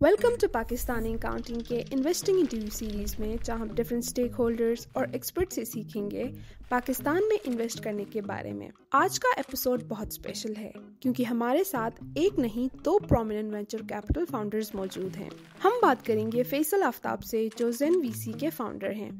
Welcome to Pakistani accounting के investing interview series में जहां हम डिफरेंट स्टेक होल्डर्स और एक्सपर्ट से सीखेंगे पाकिस्तान में इन्वेस्ट करने के बारे में। आज का एपिसोड बहुत स्पेशल है क्योंकि हमारे साथ एक नहीं दो प्रोमिनेंट वेंचर कैपिटल फाउंडर्स मौजूद हैं। हम बात करेंगे फैसल आफ्ताब से जो ज़ेन वीसी के फाउंडर हैं।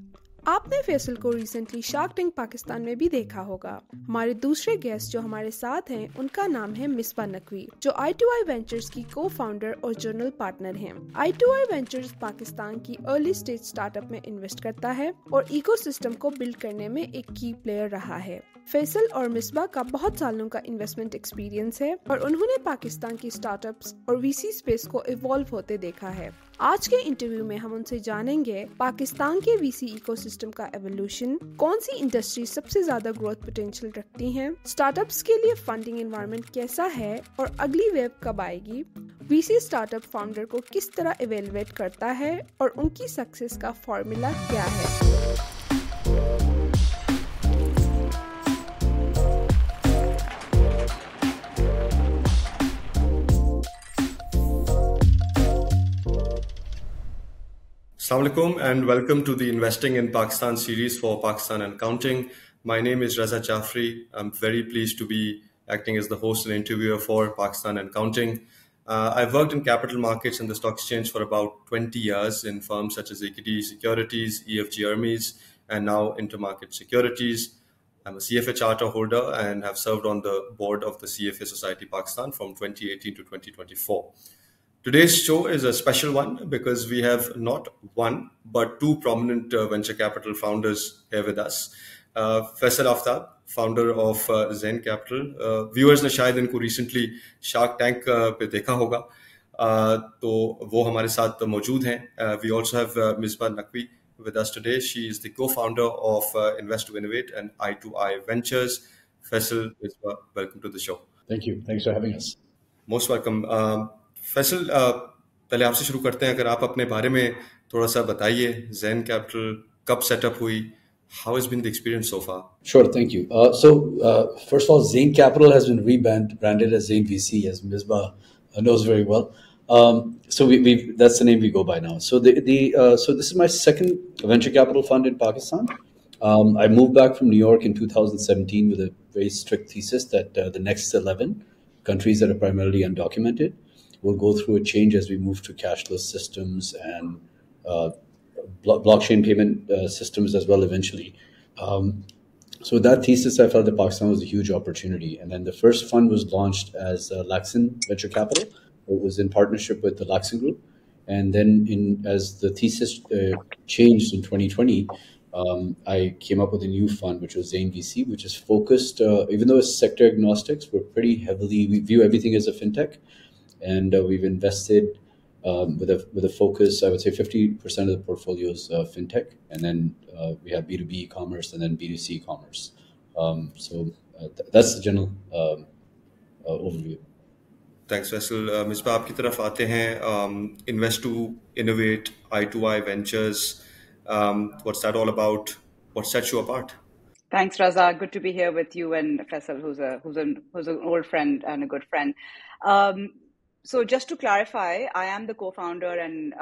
आपने फैसल को रिसेंटली शार्क टैंक पाकिस्तान में भी देखा होगा। हमारे दूसरे गेस्ट जो हमारे साथ हैं उनका नाम है मिसबा नकवी जो I2I वेंचर्स की को फाउंडर और जनरल पार्टनर हैं। I2I वेंचर्स पाकिस्तान की अर्ली स्टेज स्टार्टअप में इन्वेस्ट करता है और इकोसिस्टम को बिल्ड करने में एक की प्लेयर रहा है। फैसल और मिसबा का बहुत सालों का इन्वेस्टमेंट एक्सपीरियंस है और उन्होंने पाकिस्तान की स्टार्टअप्स और वीसी स्पेस को इवॉल्व होते देखा है। आज के इंटरव्यू में हम उनसे जानेंगे पाकिस्तान के वीसी इकोसिस्टम का एवोल्यूशन, कौन सी इंडस्ट्री सबसे ज्यादा ग्रोथ पोटेंशियल रखती हैं, स्टार्टअप्स के लिए फंडिंग एनवायरनमेंट कैसा है और अगली वेव कब आएगी, वीसी स्टार्टअप फाउंडर को किस तरह इवेलुएट करता है और उनकी सक्सेस का फॉर्मूला क्या है। Assalamu alaikum and welcome to the Investing in Pakistan series for Pakistan and Counting. My name is Raza Jafri. I'm very pleased to be acting as the host and interviewer for Pakistan and Counting. I've worked in capital markets and the stock exchange for about 20 years in firms such as AKD Securities, EFG Hermes, and now Intermarket Securities. I'm a CFA charter holder and have served on the board of the CFA Society Pakistan from 2018 to 2024. Today's show is a special one because we have not one but two prominent venture capital founders here with us. Faisal Aftab, founder of Zen Capital. Viewers ने शायद इनको recently Shark Tank पे देखा होगा, तो वो हमारे साथ मौजूद हैं. We also have Misbah Naqvi with us today. She is the co-founder of Invest to Innovate and I2I Ventures. Faisal, Misbah, welcome to the show. Thank you. Thanks for having us. Most welcome. Faisal, पहले आपसे शुरू करते हैं. अगर आप अपने बारे में थोड़ा सा बताइए, ज़ेन कैपिटल कब सेटअप हुई, how has been the experience so far? Sure, thank you. First of all, Zain Capital has been rebranded as Zain VC, as Misbah knows very well. That's the name we go by now. So this is my second venture capital fund in Pakistan. I moved back from New York in 2017 with a very strict thesis that the next 11 countries that are primarily undocumented will go through a change as we move to cashless systems and blockchain payment systems as well eventually. So with that thesis, I felt that Pakistan was a huge opportunity. And then the first fund was launched as Laxon Venture Capital. It was in partnership with the Laxon Group. And then as the thesis changed in 2020, I came up with a new fund, which was Zain VC, which is focused, even though it's sector agnostics, we view everything as a fintech. And we've invested with a focus, I would say 50% of the portfolio is fintech. And then we have B2B e-commerce and then B2C commerce. That's the general overview. Thanks, Faisal. Misbah, आपकी तरफ आते हैं. Invest to Innovate, I2I Ventures. What's that all about? What sets you apart? Thanks, Raza. Good to be here with you and Faisal, who's an old friend and a good friend. So just to clarify, I am the co-founder and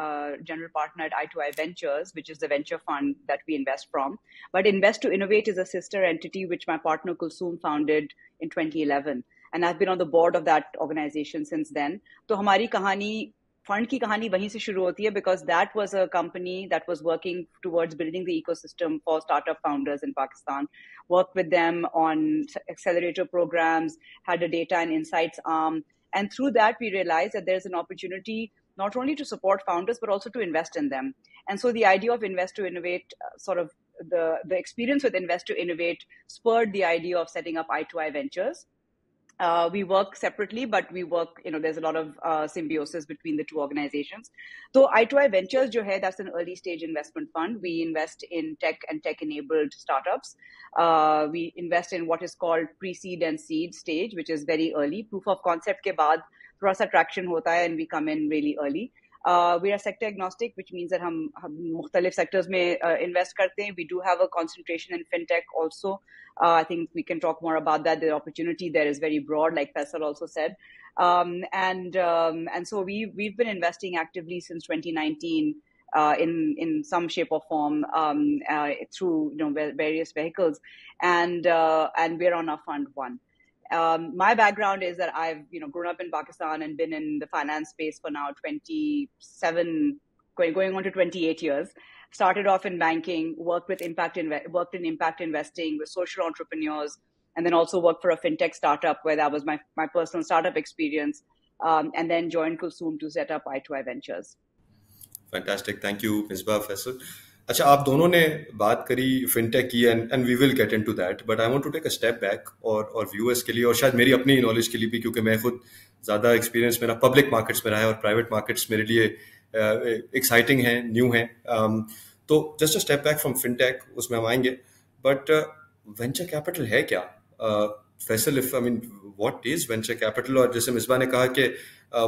general partner at I2I Ventures, which is the venture fund that we invest from. But Invest to Innovate is a sister entity which my partner Kulsoom founded in 2011. And I've been on the board of that organization since then. So हमारी कहानी, fund की कहानी वहीं से शुरू होती है because that was a company that was working towards building the ecosystem for startup founders in Pakistan. Worked with them on accelerator programs, had a data and insights arm. And through that, we realized that there's an opportunity not only to support founders, but also to invest in them. And so the idea of Invest to Innovate, sort of the experience with Invest to Innovate spurred the idea of setting up I2I Ventures. We work separately, but we work, there's a lot of symbiosis between the two organizations. So I2I Ventures, that's an early stage investment fund. We invest in tech and tech-enabled startups. We invest in what is called pre-seed and seed stage, which is very early. Proof of concept के बाद थोड़ा सा traction होता है and we come in really early. We are sector agnostic, which means that हम मुख्तलिफ sectors में invest करते हैं. We do have a concentration in fintech also. I think we can talk more about that. The opportunity there is very broad, like Faisal also said. And so we've been investing actively since 2019 in some shape or form through various vehicles, and we're on our fund one. My background is that I've grown up in Pakistan and been in the finance space for now 27, going on to 28 years. Started off in banking, worked in impact investing with social entrepreneurs, and then also worked for a fintech startup where that was my personal startup experience, and then joined Kulsoom to set up I2I Ventures. Fantastic, thank you, Misbah, Faisal. अच्छा, आप दोनों ने बात करी fintech की and we will get into that, but I want to take a step back और viewers के लिए और शायद मेरी अपनी नॉलेज के लिए भी, क्योंकि मैं खुद ज़्यादा एक्सपीरियंस मेरा पब्लिक मार्केट्स में रहा है और प्राइवेट मार्केट्स मेरे लिए एक्साइटिंग है, न्यू है. तो just a step back from fintech, उसमें हम आएंगे, बट वेंचर कैपिटल है क्या? Faisal, if I mean what is venture capital? और जैसे मिसबा ने कहा कि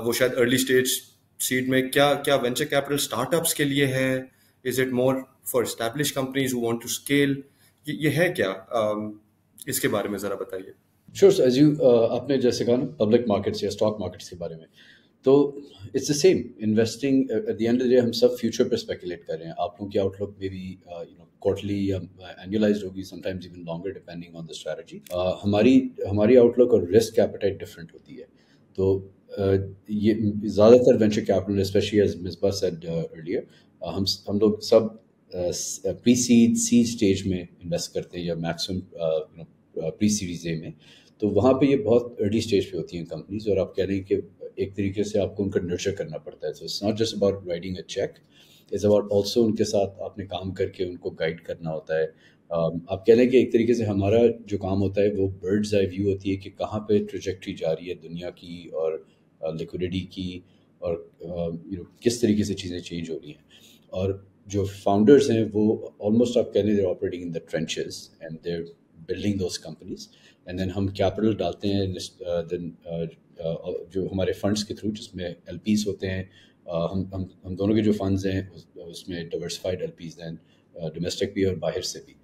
वो शायद अर्ली स्टेज सीड में, क्या वेंचर कैपिटल स्टार्टअप्स के लिए है? Is it more for established companies who want to scale? ये है क्या? इसके बारे में जरा बताइए. श्योर. एज यू आपने जैसे कहा ना पब्लिक मार्केट्स या स्टॉक मार्केट्स के बारे में, तो it's the same. Investing at the end of the day हम सब फ्यूचर पे स्पेकुलेट कर रहे हैं. आप लोगों की आउटलुक में भी क्वार्टरली या एनुअलाइज्ड होगी, sometimes even longer depending on the strategy. हमारी आउटलुक और रिस्क एपेटाइट डिफरेंट होती है. तो ये ज़्यादातर venture capital, specially as Misbah said earlier, हम लोग सब प्री सीड स्टेज में इन्वेस्ट करते हैं या मैक्सिमम प्री सीरीज ए में. तो वहाँ पे ये बहुत अर्ली स्टेज पे होती हैं कंपनीज, और आप कह रहे हैं कि एक तरीके से आपको उनका नर्चर करना पड़ता है. So it's not just about writing a cheque, it's about also उनके साथ आपने काम करके उनको गाइड करना होता है. आप कह रहे हैं कि एक तरीके से हमारा जो काम होता है वो बर्ड्स आई व्यू होती है कि कहाँ पे ट्रेजेक्ट्री जा रही है दुनिया की और लिक्विडिटी की, और किस तरीके से चीज़ें चेंज हो रही हैं. और जो फाउंडर्स हैं वो ऑलमोस्ट आप कह रहे हैं operating in the trenches and there building those companies, and then हम कैपिटल डालते हैं देन जो हमारे फंड्स के थ्रू, जिसमें एलपीज होते हैं. हम दोनों के जो फंड्स हैं उसमें डाइवर्सिफाइड एलपीज हैं, डोमेस्टिक भी और बाहर से भी.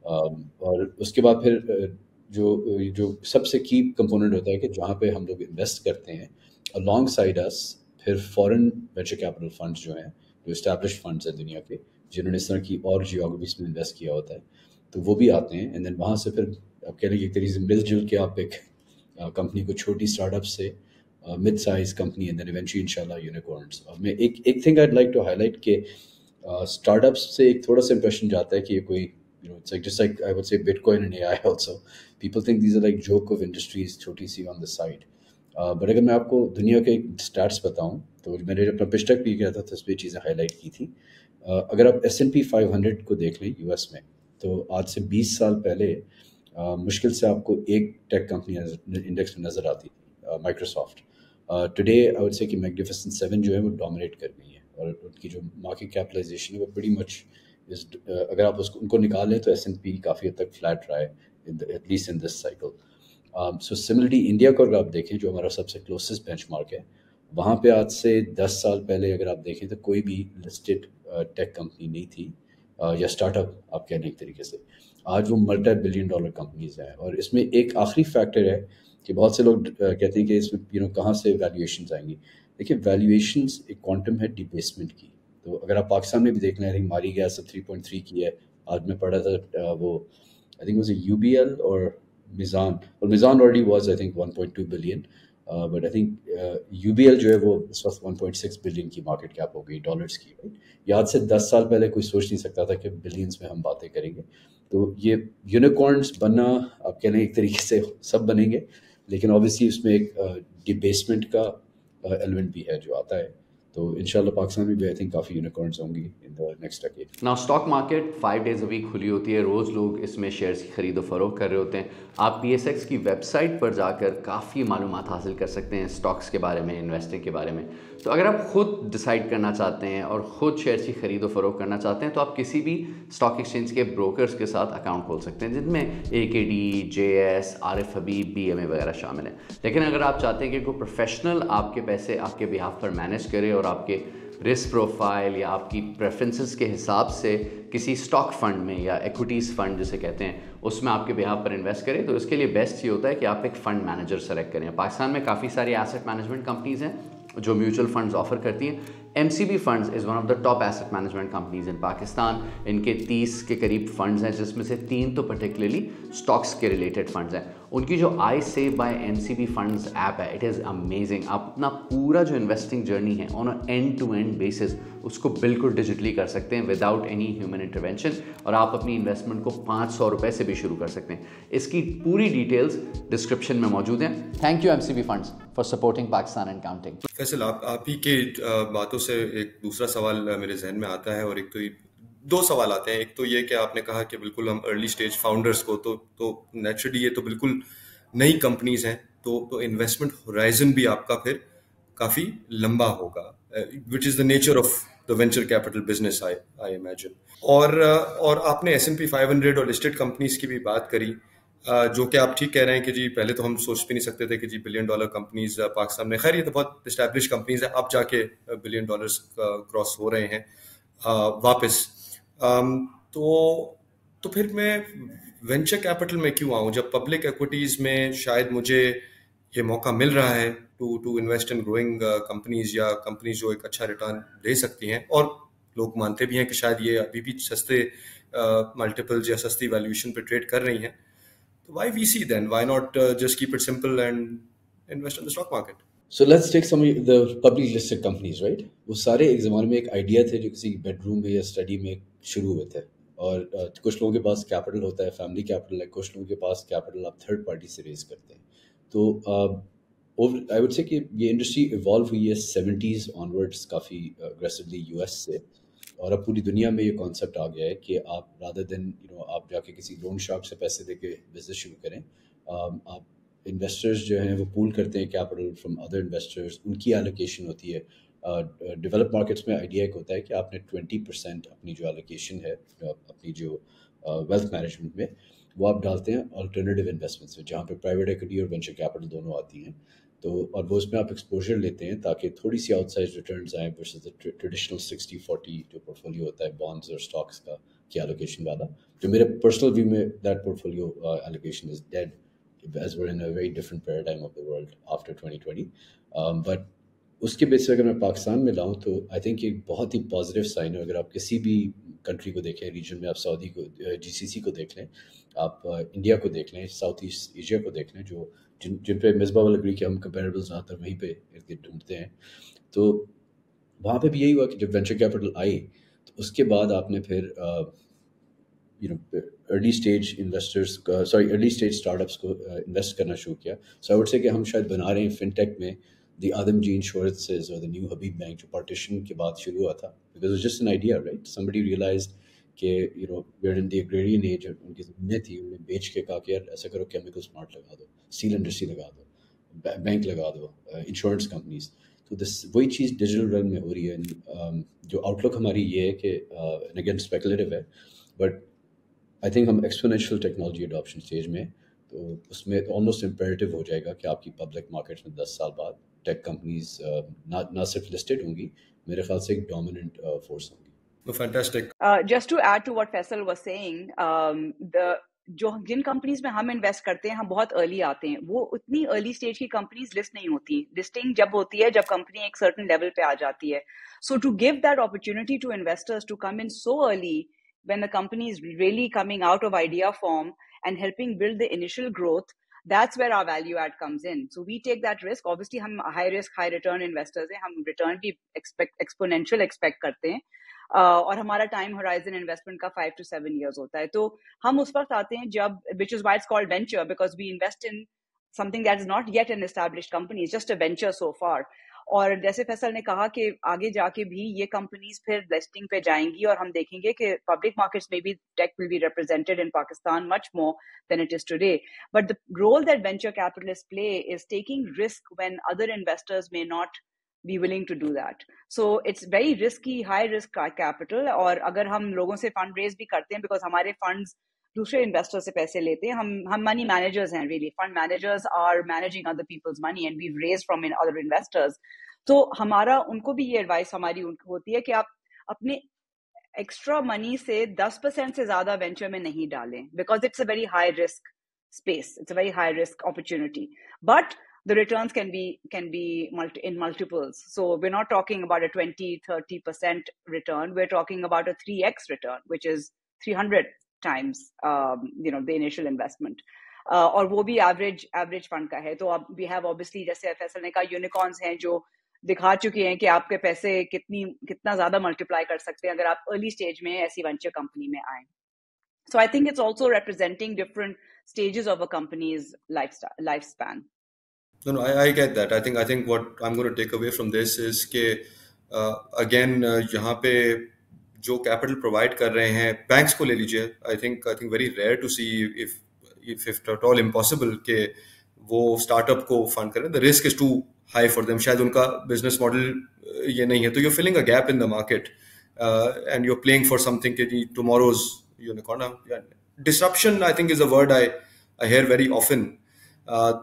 और उसके बाद फिर जो सबसे की कंपोनेंट होता है कि जहाँ पे हम लोग इन्वेस्ट करते हैं अलॉन्ग साइड अस, फिर फॉरेन वेंचर कैपिटल फंड्स जो हैं, जो इस्टेब्लिश्ड फंड्स हैं दुनिया के, जिन्होंने इस तरह की और जियोग्राफीज में इन्वेस्ट किया होता है, तो वो भी आते हैं. एंड देन वहाँ से फिर आप कह रहे हैं एक तरीके से मिलजुल के आप एक कंपनी को छोटी स्टार्टअप से mid size company and then eventually इंशाल्लाह यूनिकॉर्न्स. और मैं एक thing I'd like to highlight के स्टार्टअप्स से एक थोड़ा सा इंप्रेशन जाता है कि ये कोई it's like just like I would say Bitcoin and AI also. People think these are like joke of industries, छोटी सी on the side. But अगर मैं आपको दुनिया के स्टैट्स बताऊं, तो मैंने अपना पिच टेक भी किया था तो इसमें चीज़ें हाईलाइट की थी. अगर आप S&P 500 को देख लें यूएस में, तो आज से 20 साल पहले मुश्किल से आपको एक टेक कंपनी इंडेक्स में नज़र आती थी, Microsoft. Today I would say कि मैग्निफिसेंट 7 जो है वो डोमिनेट कर गई है, और उनकी जो मार्केट कैपिटलाइजेशन है वो pretty much अगर आप उनको निकाल लें तो S&P काफ़ी हद तक फ्लैट रहा है, at least in this cycle. So similarly India को अगर आप देखें, जो हमारा सबसे क्लोजेस्ट बेंचमार्क है, वहाँ पे आज से 10 साल पहले अगर आप देखें तो कोई भी लिस्टेड टेक कंपनी नहीं थी, या स्टार्टअप आप कह लें एक तरीके से. आज वो मल्टी $billion कंपनीज हैं. और इसमें एक आखिरी फैक्टर है कि बहुत से लोग कहते हैं कि इसमें कहाँ से वैल्यूएशंस आएंगी. देखिए, वैल्यूएशंस एक क्वांटम है डिबेसमेंट की. तो अगर आप पाकिस्तान में भी देख लें, हमारी गैस 3.3 की है. आज मैं पढ़ा था वो आई थिंक वाज UBL और मिज़ान, और Meezan already was I think 1.2 billion, but I think UBL जो है वो इस वक्त 1.6 बिलियन की मार्केट कैप हो गई डॉलर्स की. राइट, याद से 10 साल पहले कोई सोच नहीं सकता था कि बिलियंस में हम बातें करेंगे. तो ये यूनिकॉर्न्स बनना आप कह लें एक तरीके से सब बनेंगे, लेकिन ऑब्वियसली उसमें एक डिबेसमेंट का एलिमेंट भी है जो आता है. तो इंशाल्लाह पाकिस्तान में भी आई थिंक काफ़ी यूनिकॉर्न्स होंगी in the next decade. Now stock market 5 days a week खुली होती है, रोज़ लोग इसमें शेयर्स की खरीदो फरोख्त कर रहे होते हैं. आप PSX की वेबसाइट पर जाकर काफ़ी मालूमात हासिल कर सकते हैं स्टॉक्स के बारे में, इन्वेस्टिंग के बारे में. तो अगर आप ख़ुद डिसाइड करना चाहते हैं और ख़ुद शेयर्स की खरीदो फरोख्त करना चाहते हैं, तो आप किसी भी स्टॉक एक्सचेंज के ब्रोकर्स के साथ अकाउंट खोल सकते हैं, जिनमें AKD, JS, आरिफ हबीब, BMA वगैरह शामिल हैं. लेकिन अगर आप चाहते हैं कि कोई प्रोफेशनल आपके पैसे आपके बिहाफ पर मैनेज करे और आपके रिस्क प्रोफाइल या आपकी प्रेफरेंसेस के हिसाब से किसी स्टॉक फंड में या इक्विटीज़ फंड जिसे कहते हैं उसमें आपके बिहाफ पर इन्वेस्ट करें, तो इसके लिए बेस्ट ये होता है कि आप एक फ़ंड मैनेजर सेलेक्ट करें। पाकिस्तान में काफ़ी सारी एसेट मैनेजमेंट कंपनीज़ हैं जो म्यूचुअल फंड्स ऑफर करती हैं। MCB funds is one of the top asset management companies in Pakistan. इनके 30 के करीब फंड्स हैं, जिसमें से 3 तो पर्टिकुलरली स्टॉक्स के रिलेटेड फंड्स हैं। उनकी जो I save by MCB funds app है, इट इज़ अमेजिंग। आप अपना पूरा जो इन्वेस्टिंग जर्नी है on a end to end basis उसको बिल्कुल डिजिटली कर सकते हैं विदाउट एनी ह्यूमन इंटरवेंशन, और आप अपनी इन्वेस्टमेंट को 500 रुपये से भी शुरू कर सकते हैं। इसकी पूरी डिटेल्स डिस्क्रिप्शन में मौजूद हैं। Thank you MCB funds for supporting Pakistan and counting. Faisal, आप ही के बातों से एक दूसरा सवाल मेरे जहन में आता है, और एक तो दो सवाल आते हैं। एक तो ये कि आपने कहा कि बिल्कुल हम अर्ली स्टेज फाउंडर्स को तो नेचुरली ये तो बिल्कुल नई कंपनीज हैं, तो इन्वेस्टमेंट होराइजन भी आपका फिर काफ़ी लंबा होगा, which is the nature of the venture capital business I imagine. और आपने S&P 500 और लिस्टेड कंपनीज की भी बात करी, जो कि आप ठीक कह रहे हैं कि जी पहले तो हम सोच भी नहीं सकते थे कि जी $1 बिलियन कंपनीज पाकिस्तान में, खैर ये तो बहुत इस्टेब्लिश कंपनीज है, अब जाके $1 बिलियन क्रॉस हो रहे हैं वापस। तो फिर मैं वेंचर कैपिटल में क्यों आऊं जब पब्लिक इक्विटीज में शायद मुझे ये मौका मिल रहा है to invest in growing companies, या कंपनीज जो एक अच्छा रिटर्न दे सकती हैं, और लोग मानते भी हैं कि शायद ये अभी भी सस्ते मल्टीपल्स या सस्ती वैल्यूएशन पे ट्रेड कर रही हैं। तो why VC then? Why not just keep it simple and invest in the stock market? So let's take some of the public listed companies, right? वो सारे एक ज़माने में एक आइडिया थे जो किसी बेडरूम में या स्टडी में शुरू हुए थे, और कुछ लोगों के पास कैपिटल होता है, फैमिली कैपिटल है, कुछ लोगों के पास कैपिटल आप थर्ड पार्टी से रेज करते हैं। तो आई वुड से कि ये इंडस्ट्री इवॉल्व हुई है 70s ऑनवर्ड्स काफ़ी अग्रेसिवली US से, और अब पूरी दुनिया में ये कॉन्सेप्ट आ गया है कि आप रादर देन आप जाके किसी लोन शार्क से पैसे देके बिजनेस शुरू करें, आप इन्वेस्टर्स जो हैं वो पूल करते हैं कैपिटल फ्रॉम अदर इन्वेस्टर्स, उनकी एलोकेशन होती है। डेवलप मार्केट्स में आइडिया एक होता है कि आपने 20% अपनी जो एलोकेशन है अपनी जो वेल्थ मैनेजमेंट में, वो आप डालते हैं अल्टरनेटिव इन्वेस्टमेंट्स में, जहाँ पे प्राइवेट इक्विटी और वेंचर कैपिटल दोनों आती हैं। तो और वो उसमें आप एक्सपोजर लेते हैं ताकि थोड़ी सी आउटसाइड रिटर्न्स आए वर्सेस द ट्रेडिशनल 60-40 जो पोर्टफोलियो होता है बॉन्ड्स और स्टॉक्स का की एलोकेशन वाला। जो मेरे पर्सनल व्यू में that portfolio allocation is dead as we're in a very different paradigm of the world after 2020. But उसके बेस पे अगर मैं पाकिस्तान में लाऊं तो आई थिंक एक बहुत ही पॉजिटिव साइन है। अगर आप किसी भी कंट्री को देखें, रीजन में आप सऊदी को, GCC को देख लें, आप इंडिया को देख लें, साउथ ईस्ट एशिया को देख लें, जो जिन पे मिसबा वाल एग्री कि हम कंपेरेबल ज़्यादातर वहीं पे ढूंढते हैं, तो वहाँ पे भी यही हुआ कि जब वेंचर कैपिटल आई तो उसके बाद आपने फिर early stage investors early stage startups को इन्वेस्ट करना शुरू किया। सो आई वुड से कि हम शायद बना रहे हैं फिनटेक में द आदमजी इंश्योरेंसेज और द न्यू हबीब बैंक, जो पार्टीशन के बाद शुरू हुआ था, because it's just an idea, right? Somebody realized कि we are in the agrarian age, उनकी ज़मीनें थी, उन्हें बेच के कहा कि यार ऐसा करो, केमिकल स्मार्ट लगा दो, स्टील इंडस्ट्री लगा दो, बैंक लगा दो, इंश्योरेंस कंपनीज। तो दिस वही चीज़ डिजिटल रन में हो रही है। जो आउटलुक हमारी ये है कि अगेन स्पेकुलेटिव है, बट आई थिंक हम एक्सपोनेंशियल टेक्नोलॉजी अडॉप्शन स्टेज में, तो उसमें ऑलमोस्ट इम्पेरेटिव हो जाएगा कि आपकी पब्लिक मार्केट्स में 10 साल बाद टेक कंपनीज ना सिर्फ लिस्टेड होंगी, मेरे ख्याल से एक डोमिनेंट फोर्स होंगी। Fantastic. Just to add to what Faisal was saying, जिन कंपनीज में हम इन्वेस्ट करते हैं, हम बहुत अर्ली आते हैं। वो उतनी अर्ली स्टेज की कंपनीज लिस्ट नहीं होती। लिस्टिंग जब होती है जब कंपनी एक सर्टेन लेवल पे आ जाती है। So to give that opportunity to investors to come in so early when the company is really coming out of idea form and helping build the initial growth, that's where our value add comes in. So we take that risk. Obviously, हम high risk, high return investors हैं, हम return भी exponential expect करते हैं, और हमारा time horizon investment का 5 to 7 years होता है। तो हम उस वक्त आते हैं जब, which is why it's called venture, because we invest in something that is not yet an established company, it's just a venture so far. और जैसे फैसल ने कहा कि आगे जाके भी ये कंपनीज फिर लिस्टिंग पे जाएंगी, और हम देखेंगे कि पब्लिक मार्केट्स में भी tech will be represented in Pakistan much more than it is today. But the role that venture capitalist play is taking risk when other investors may not be willing to do that. So it's very risky, high risk capital. और अगर हम लोगों से fund raise भी करते हैं, because हमारे funds दूसरे इन्वेस्टर से पैसे लेते हैं, हम मनी मैनेजर्स हैं, really fund managers are managing other people's money and we raise from in other investors. तो हमारा उनको भी ये एडवाइस हमारी उनको होती है कि आप अपने एक्स्ट्रा मनी से 10% से ज्यादा वेंचर में नहीं डालें, because it's a very high risk space. It's a very high risk opportunity, but the returns can be in multiples. So we're not talking about a 20-30% return. We're talking about a 3x return, which is 300 times the initial investment. और वो भी average fund का है. तो अब we have obviously, जैसे फैसल ने कहा, unicorns हैं जो दिखा चुके हैं कि आपके पैसे कितना ज्यादा मल्टीप्लाई कर सकते हैं अगर आप अर्ली स्टेज में ऐसी वेंचर कंपनी में आए. So I think it's also representing different stages of a company's lifespan. No, I get that. I think what I'm going to take away from this is कि again यहाँ पे जो capital provide कर रहे हैं banks को ले लीजिए. I think very rare to see if at all impossible कि वो startup को fund करें. The risk is too high for them. शायद उनका business model ये नहीं है. तो you're filling a gap in the market and you're playing for something कि tomorrow's unicorn. Disruption, I think, is a word I hear very often.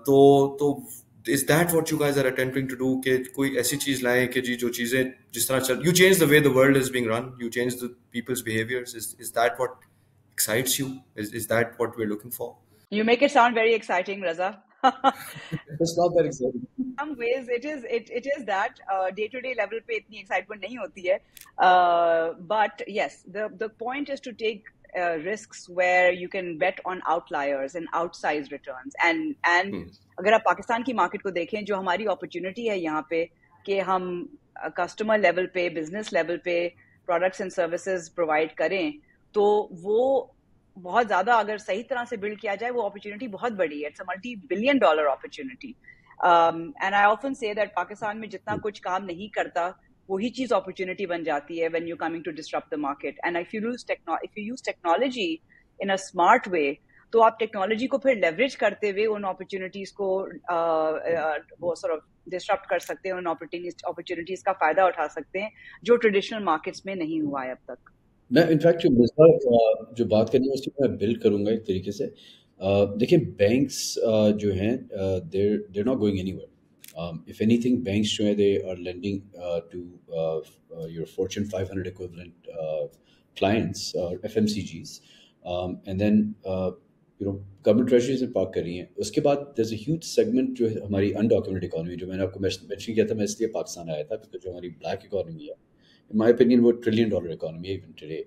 तो is that what you guys are attempting to do? कि कोई ऐसी चीज लाएं कि जी जो चीजें जिस तरह चल, you change the way the world is being run, you change the people's behaviors. Is that what excites you? Is that what we're looking for? You make it sound very exciting, Raza. It's not that exciting. In some ways, it is that day-to-day level पे इतनी excitement नहीं होती है. But yes, the point is to take risks where you can bet on outliers and outsized returns. And अगर आप पाकिस्तान की market को देखें, जो हमारी अपॉर्चुनिटी है यहाँ पे कि हम कस्टमर लेवल पे, बिजनेस लेवल पे प्रोडक्ट्स एंड सर्विसेज प्रोवाइड करें, तो वो बहुत ज्यादा अगर सही तरह से बिल्ड किया जाए, वो अपॉर्चुनिटी बहुत बड़ी है. It's a $multi-billion opportunity. And I often say that Pakistan में जितना कुछ काम नहीं करता, वही चीज अपॉर्चुनिटी बन जाती है when you're coming to disrupt the market. And if you use technology in a smart way, तो आप टेक्नोलॉजी को फिर लेवरेज करते हुए उन अपॉर्चुनिटीज को वो sort of डिस्टर्ब कर सकते हैं, उन अपॉर्चुनिटीज का फायदा उठा सकते हैं जो ट्रेडिशनल मार्केट्स में नहीं हुआ है अब तक. मैं इनफैक्ट जो बात करनी है उसकी मैं बिल्ड करूंगा एक तरीके से. देखिए, बैंक्स जो हैं they're not going anywhere. If anything, banks जो हैं, they are lending to your Fortune 500 equivalent clients or FMCGs, and then government treasury से पार्क कर रही हैं. उसके बाद there's a huge segment जो है हमारी अनडॉक्यूमेंटेड इकोनॉमी, जो मैंने आपको मेंशन किया था. मैं इसलिए पाकिस्तान आया था क्योंकि जो हमारी ब्लैक इकोनॉमी है, इन माई ओपिनियन वो $1 ट्रिलियन इकोनॉमी है इवन टुडे,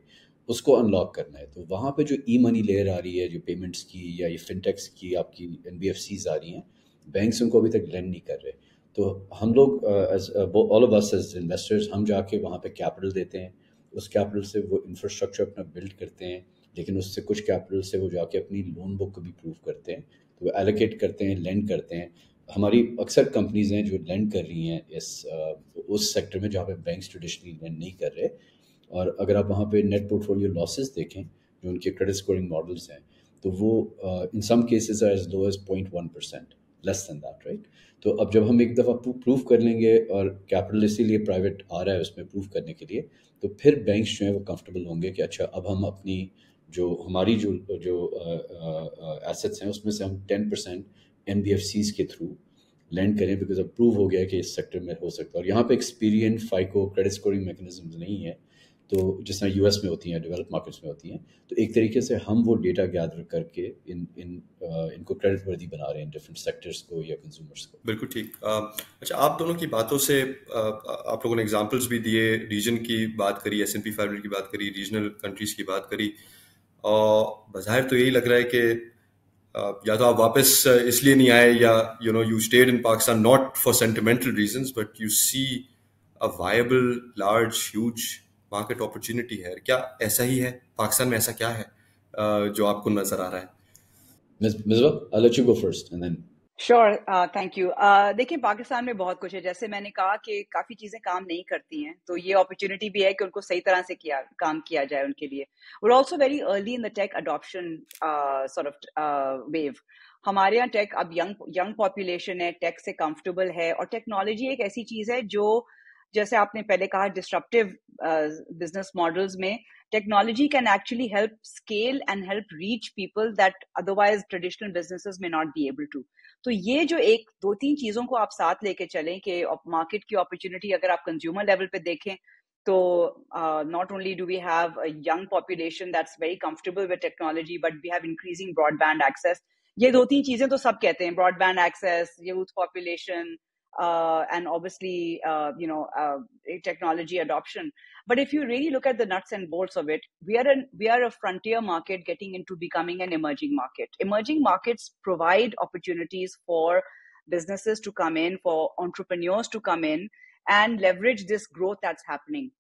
उसको अनलॉक करना है. तो वहाँ पे जो ई मनी लेयर आ रही है, जो पेमेंट्स की या ये फिनटेक्स की आपकी NBFCs आ रही हैं, बैंक्स उनको अभी तक लेंड नहीं कर रहे. तो हम लोग all of us as investors, हम जाके वहाँ पे कैपिटल देते हैं. उस कैपिटल से वो इंफ्रास्ट्रक्चर अपना बिल्ड करते हैं, लेकिन उससे कुछ कैपिटल से वो जाके अपनी लोन बुक को भी प्रूव करते हैं. तो वो एलोकेट करते हैं, लेंड करते हैं. हमारी अक्सर कंपनीज हैं जो लेंड कर रही हैं उस सेक्टर में जहाँ पे बैंक्स ट्रेडिशनली लेंड नहीं कर रहे. और अगर आप वहाँ पे नेट पोर्टफोलियो लॉसेस देखें, जो उनके क्रेडिट स्कोरिंग मॉडल्स हैं, तो वो in some cases are as low as 0.1%, less than that, right. तो अब जब हम एक दफ़ा प्रूव कर लेंगे, और कैपिटल इसीलिए प्राइवेट आ रहा है उसमें प्रूव करने के लिए, तो फिर बैंक्स जो हैं वो कंफर्टेबल होंगे कि अच्छा, अब हम अपनी हमारी जो एसेट्स हैं उसमें से हम 10% NBFCs के थ्रू लैंड करें, बिकॉज अब प्रूव हो गया है कि इस सेक्टर में हो सकता है. और यहाँ पे experience phyco credit scoring mechanisms नहीं है, तो जिस तरह US में होती हैं, डेवलप मार्केट्स में होती हैं. तो एक तरीके से हम वो डेटा गैदर करके इनको क्रेडिट वर्दी बना रहे हैं, डिफरेंट सेक्टर्स को या कंज्यूमर्स को. बिल्कुल ठीक. अच्छा, आप दोनों की बातों से आप लोगों ने एग्जांपल्स भी दिए, रीजन की बात करी, S&P 500 की बात करी, रीजनल कंट्रीज की बात करी, और बाहर तो यही लग रहा है कि या तो आप वापस इसलिए नहीं आए, या you stayed in Pakistan not for sentimental reasons, but you see a viable, large, huge market opportunity है. क्या ऐसा ही है पाकिस्तान में? ऐसा क्या है जो आपको नजर आ रहा है? Misbah, I'll let you go first and then. Sure, thank you. देखिए, पाकिस्तान में बहुत कुछ है. जैसे मैंने कहा कि काफी चीजें काम नहीं करती हैं, तो ये अपॉर्चुनिटी भी है कि उनको सही तरह से काम किया जाए उनके लिए. We are also very early in the tech adoption sort of wave. हमारे यहाँ टेक अब यंग पॉपुलेशन है, टेक से कंफर्टेबल है, और टेक्नोलॉजी एक ऐसी चीज है जो, जैसे आपने पहले कहा, डिस्ट्रप्टिव बिजनेस मॉडल्स में technology can actually help scale and help reach people that otherwise traditional businesses may not be able to. तो ये जो एक दो तीन चीजों को आप साथ लेके चलें कि मार्केट की अपॉर्चुनिटी अगर आप कंज्यूमर लेवल पे देखें तो not only do we have a young population that's very comfortable with technology, but we have increasing broadband access. ये दो तीन चीजें तो सब कहते हैं, broadband access, youth population, and obviously, technology adoption. But if you really look at the nuts and bolts of it, we are a frontier market getting into becoming an emerging market. Emerging markets provide opportunities for businesses to come in, for entrepreneurs to come in and leverage this growth that's happening.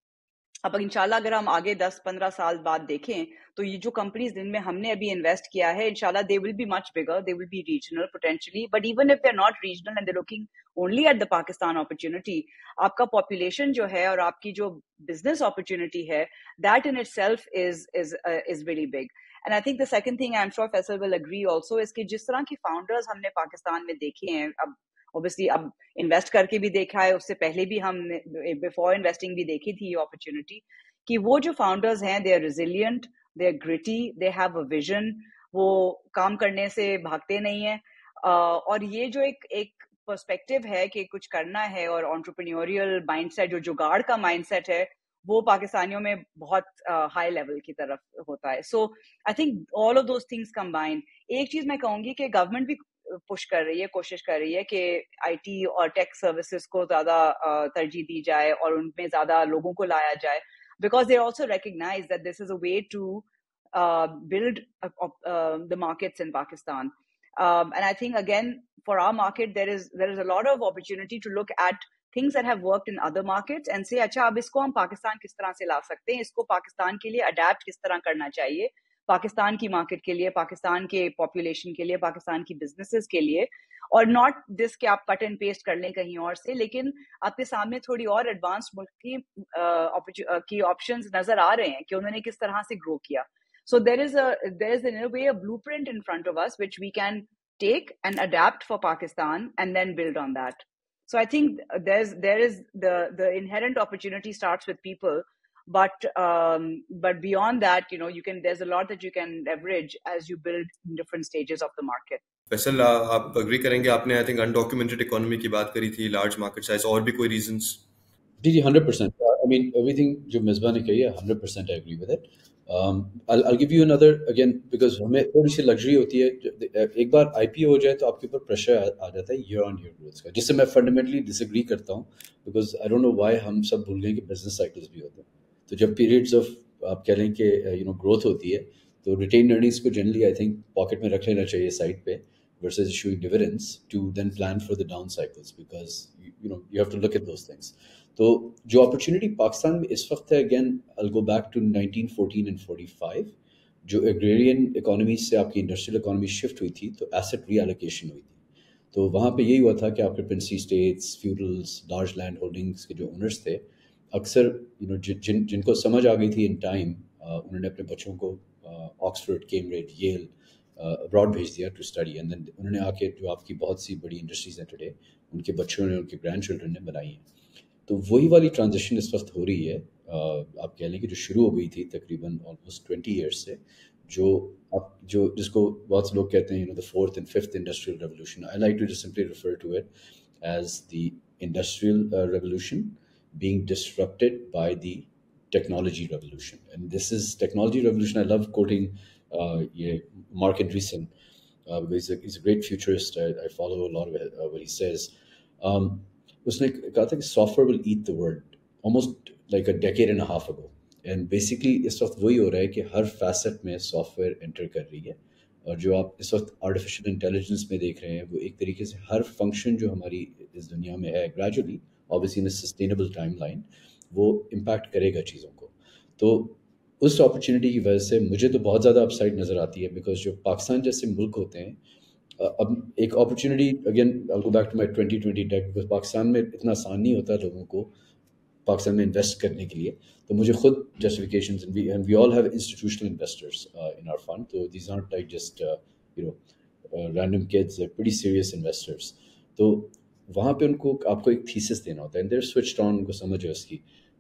अब इंशाल्लाह अगर हम आगे 10-15 साल बाद देखें तो ये जो कंपनीज जिनमें हमने अभी इन्वेस्ट किया है इंशाल्लाह they will be much bigger, they will be regional potentially, but even if they are not regional and they looking only at the Pakistan opportunity, आपका पॉपुलेशन जो है और आपकी जो बिजनेस अपॉर्चुनिटी है that in itself is very big. And I think the second thing, I am sure Faisal will agree also, is कि जिस तरह के फाउंडर्स हमने पाकिस्तान में देखे हैं, अब ऑब्वियसली अब इन्वेस्ट करके भी देखा है, उससे पहले भी हमने बिफोर इन्वेस्टिंग भी देखी थी ये अपॉर्चुनिटी, कि वो जो फाउंडर्स हैं they are resilient, they are gritty, they have a vision, वो काम करने से भागते नहीं है, और ये जो एक पर्सपेक्टिव है कि कुछ करना है और एंटरप्रेन्योरियल माइंडसेट, जो जुगाड़ का माइंडसेट है, वो पाकिस्तानियों में बहुत हाई लेवल की तरफ होता है. So I think all of those things combine. एक चीज मैं कहूंगी कि गवर्नमेंट भी पुश कर रही है, कोशिश कर रही है कि आईटी और टेक सर्विसेज को ज्यादा तरजीह दी जाए और उनमें ज्यादा लोगों को लाया जाए, because they also recognize that this is a way to build the markets in Pakistan. And I think again for our market there is a lot of opportunity to look at things that have worked in other markets and say अच्छा अब इसको हम पाकिस्तान किस तरह से ला सकते हैं, इसको पाकिस्तान के लिए अडेप्ट किस तरह करना चाहिए, पाकिस्तान की मार्केट के लिए, पाकिस्तान के पॉपुलेशन के लिए, पाकिस्तान की बिजनेसेस के लिए, और नॉट दिस कि आप कट एंड पेस्ट कर लें कहीं और से, लेकिन आपके सामने थोड़ी और एडवांस मुल्क की ऑप्शंस नजर आ रहे हैं कि उन्होंने किस तरह से ग्रो किया. So there is in a way a blueprint in front of us which we can take and adapt for Pakistan and then build on that. So I think there is the inherent opportunity starts with people, but beyond that, there's a lot that you can leverage as you build in different stages of the market. Faisal, आप agree करेंगे, आपने I think undocumented economy की बात करी थी, large market size, और भी कोई reasons? Ji 100%. I mean everything जो मिसबा ने कही है 100% I agree with it. I'll give you another again because हमें थोड़ी सी लग्जरी होती है, एक बार IPO हो जाए तो आपके ऊपर प्रेशर आ जाता है ईयर ऑन ईयर ग्रोथ का, जिससे मैं फंडामेंटली डिसएग्री करता हूँ, because I don't know why हम सब भूल गए कि बिजनेस साइकिल्स भी होते हैं. तो जब पीरियड्स ऑफ आप कह लें कि ग्रोथ होती है तो रिटेन अर्निंग्स को जनरली आई थिंक पॉकेट में रख लेना चाहिए साइड पे versus issuing dividends to then plan for the down cycles, because you have to look at those things. तो जो अपॉर्चुनिटी पाकिस्तान में इस वक्त है, again I'll go back to 1914 and 45, जो एग्रेरियन इकोनॉमी से आपकी इंडस्ट्रियल इकोनॉमी शिफ्ट हुई थी तो एसेट रीएलोकेशन हुई थी. तो वहाँ पे यही हुआ था कि आपके princely states, feudals, large land holdings के जो ओनर्स थे, अक्सर जिनको समझ आ गई थी इन टाइम, उन्होंने अपने बच्चों को ऑक्सफोर्ड, कैम्ब्रिज, येल अब्रॉड भेज दिया टू स्टडी, एंड देन उन्होंने आके जो आपकी बहुत सी बड़ी इंडस्ट्रीज हैं टुडे, उनके बच्चों ने, उनके ग्रैंड चिल्ड्रन ने बनाई हैं. तो वही वाली ट्रांजिशन इस वक्त हो रही है, आप कह लें कि जो शुरू हो गई थी तकरीबन ऑलमोस्ट 20 ईयर्स से, जो जिसको बहुत से लोग कहते हैं the fourth and fifth industrial revolution. I like to just simply refer to it as the industrial revolution being disrupted by the technology revolution. And this is technology revolution. I love quoting Mark Andreessen, because he's a great futurist. I follow a lot of what he says. उसने कहा था कि software will eat the world almost like a decade and a half ago. And basically इस वक्त वही हो रहा है कि हर facet में software enter कर रही है, और जो आप इस वक्त artificial intelligence में देख रहे हैं, वो एक तरीके से हर function जो हमारी इस दुनिया में है, gradually obviously in a sustainable timeline, वो impact करेगा चीज़ों को. तो उस अपॉर्चुनिटी की वजह से मुझे तो बहुत ज़्यादा अपसाइड नज़र आती है, बिकॉज जो पाकिस्तान जैसे मुल्क होते हैं, अब एक opportunity again I go back to my 2020 deck, because Pakistan में इतना आसान नहीं होता लोगों को पाकिस्तान में इन्वेस्ट करने के लिए. तो मुझे खुद justifications, and we all have institutional investors in our fund, तो these are like just random kids, pretty serious investors. तो वहाँ पे उनको आपको एक थीसिस देना होता है, एंड देयर स्विच्ड ऑन, उनको समझ है उसकी.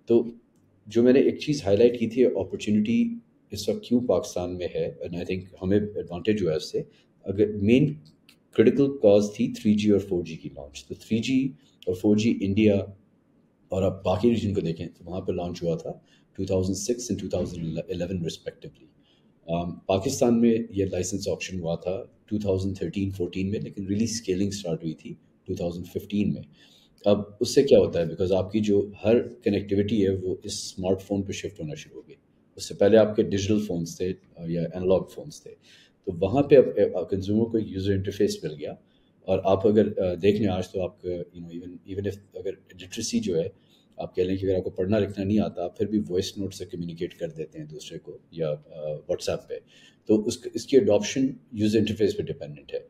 तो जो मैंने एक चीज़ हाईलाइट की थी, अपॉर्चुनिटी इस वक्त क्यों पाकिस्तान में है, एंड आई थिंक हमें एडवांटेज हुआ है उससे. अगर मेन क्रिटिकल कॉज थी 3G और 4G की लॉन्च। तो 3G और 4G इंडिया और आप बाकी रीजन को देखें तो वहाँ पे लॉन्च हुआ था 2006 एंड 2011 रिस्पेक्टिवली। पाकिस्तान में ये लाइसेंस ऑप्शन हुआ था 2013-14 में, लेकिन रियली स्केलिंग स्टार्ट हुई थी 2015 में। अब उससे क्या होता है, बिकॉज आपकी जो हर कनेक्टिविटी है वो इस स्मार्टफोन पे शिफ्ट होना शुरू हो गई। उससे पहले आपके डिजिटल फ़ोन्स थे या एनालॉग फ़ोन्स थे, तो वहाँ पे अब कंज्यूमर को यूज़र इंटरफेस मिल गया। और आप अगर देख लें आज तो आप इवन इवन इफ अगर लिटरेसी जो है, आप कह लें कि अगर आपको पढ़ना लिखना नहीं आता, आप फिर भी वॉइस नोट से कम्युनिकेट कर देते हैं दूसरे को या व्हाट्सएप पे। तो इसकी अडॉप्शन यूज़र इंटरफेस पे डिपेंडेंट है।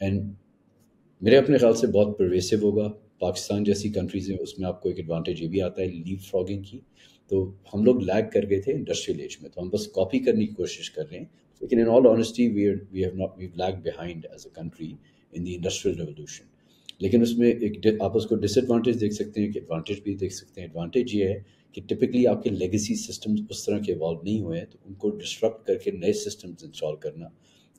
एंड मेरे अपने ख्याल से बहुत परवेसिव होगा। पाकिस्तान जैसी कंट्रीज़ हैं उसमें आपको एक एडवांटेज ये भी आता है लीव फ्रॉगिंग की। तो हम लोग लैग कर गए थे इंडस्ट्रियल एज में, तो हम बस कॉपी करने की कोशिश कर रहे हैं, लेकिन in all honesty we have lag behind as a country in the industrial revolution. लेकिन उसमें आप उसको डिसएडवांटेज देख सकते हैं कि एडवांटेज भी देख सकते हैं। एडवांटेज ये है कि टिपिकली आपके लेगेसी सिस्टम्स उस तरह के इवॉल्व नहीं हुए हैं, तो उनको डिस्ट्रप्ट करके नए सिस्टम्स इंस्टॉल करना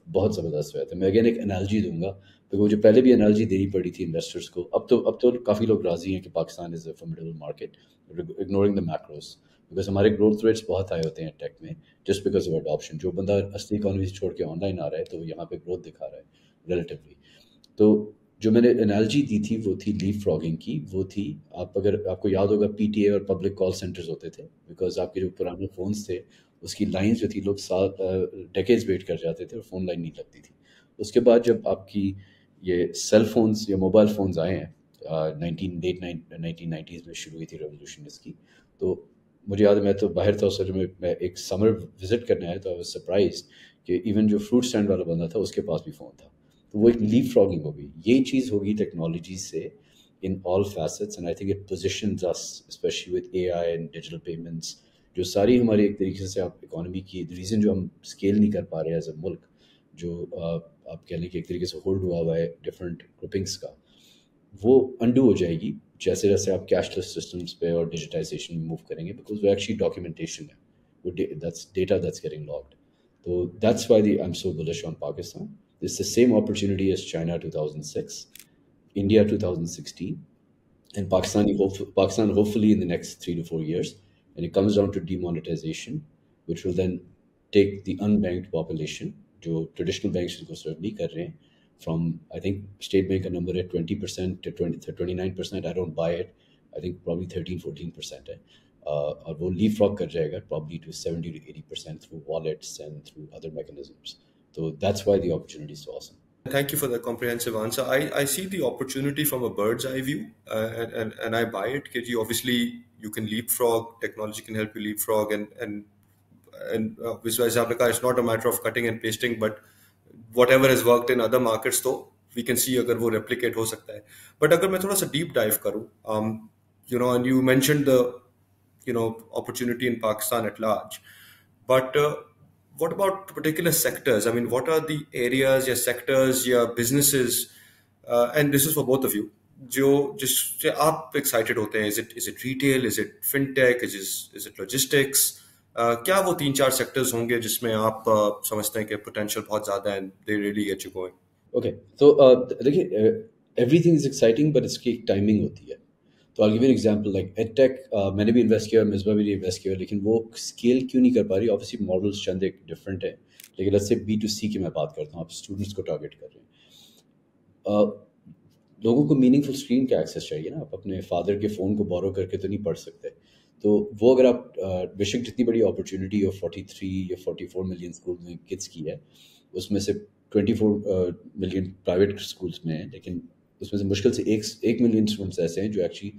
बहुत ज़बरदस्त हुआ था। मैं अगेन एक एनालॉजी दूंगा, क्योंकि मुझे पहले भी एनालॉजी देनी पड़ी थी इन्वेस्टर्स को। अब तो काफ़ी लोग राजी हैं कि Pakistan is a formidable market, ignoring the macros, because हमारे ग्रोथ रेट्स बहुत हाई होते हैं टेक में, जस्ट बिकॉज ऑफ अडॉप्शन। जो बंदा असली इकोनॉमी से छोड़ के ऑनलाइन आ रहा है, तो वो यहाँ पे ग्रोथ दिखा रहा है रिलेटिवली। तो जो मैंने एनालॉजी दी थी वो थी लीव फ्रॉगिंग की। वो थी, अगर आपको याद होगा, पीटीए और पब्लिक कॉल सेंटर्स होते थे, बिकॉज आपके जो पुराने फ़ोन्स थे उसकी लाइंस जो थी, लोग साल डेकेड्स वेट कर जाते थे और फ़ोन लाइन नहीं लगती थी। उसके बाद जब आपकी ये सेल फोन्स या मोबाइल फ़ोन्स आए हैं, 1990s में शुरू हुई थी रेवोल्यूशन इसकी। तो मुझे याद है, मैं तो बाहर था उस समय, मैं एक समर विजिट करने आया, तो आई वाज सरप्राइज कि इवन जो फ्रूट स्टैंड वाला बंदा था उसके पास भी फ़ोन था। तो वो एक लीव फ्रॉगिंग होगी, ये चीज़ होगी टेक्नोलॉजी से in all facets. And I think it positions us specially with AI and digital payments, जो सारी हमारी एक तरीके से आप इकोनॉमी की रीज़न जो हम स्केल नहीं कर पा रहे हैं एज अ मुल्क, जो आप कह लें कि एक तरीके से होल्ड हुआ हुआ है डिफरेंट ग्रुपिंग्स का, वो अंडू हो जाएगी जैसे जैसे आप कैशलेस सिस्टम्स पे और डिजिटाइजेशन में मूव करेंगे, बिकॉज वो एक्चुअली डॉक्यूमेंटेशन है, वो that's data that's getting logged. So that's why I'm so bullish on Pakistan. It's the same opportunity as China 2006, India 2016, and Pakistan hopefully in the next 3 to 4 years. And it comes down to demonetization, which will then take the unbanked population, जो traditional banks को serve नहीं कर रहे हैं, from I think State Bank का number है 20% to 29%. I don't buy it. I think probably 13-14% है. और वो leapfrog कर जाएगा probably to 70 to 80% through wallets and through other mechanisms. So that's why the opportunity is so awesome. Thank you for that comprehensive answer. I see the opportunity from a bird's eye view, and I buy it. Because obviously you can leapfrog. Technology can help you leapfrog, and visualize applica. It's not a matter of cutting and pasting, but whatever has worked in other markets, though we can see अगर वो replicate हो सकता है. But अगर मैं थोड़ा सा deep dive करूँ, and you mentioned the opportunity in Pakistan at large, but what about particular sectors? I mean, what are the areas, या sectors, या businesses, and this is for both of you, जो जिससे आप excited होते हैं? Is it retail? Is it fintech? Is it logistics? क्या वो 3-4 sectors होंगे जिसमें आप समझते हैं कि potential बहुत ज़्यादा है and they really get you going? Okay, so देखिए, everything is exciting, but इसकी एक टाइमिंग होती है। तो I'll give you an example like EdTech, मैंने भी इन्वेस्ट किया, मिसबा भी इन्वेस्ट किया, लेकिन वो स्केल क्यों नहीं कर पा रही? ऑब्वियसली मॉडल्स चंद एक डिफरेंट है, लेकिन let's say B2C की मैं बात करता हूँ, आप स्टूडेंट्स को टारगेट कर रहे हैं। लोगों को मीनिंगफुल स्क्रीन का एक्सेस चाहिए ना, आप अपने फादर के फ़ोन को बोरो करके तो नहीं पढ़ सकते। तो वो अगर आप बेशक जितनी बड़ी अपॉर्चुनिटी ऑफ 43 या 44 मिलियन स्कूल में किड्स की है, उसमें से 24 मिलियन प्राइवेट स्कूल्स में है, लेकिन उसमें से मुश्किल से 1 मिलियन स्टूडेंट्स ऐसे हैं जो एक्चुअली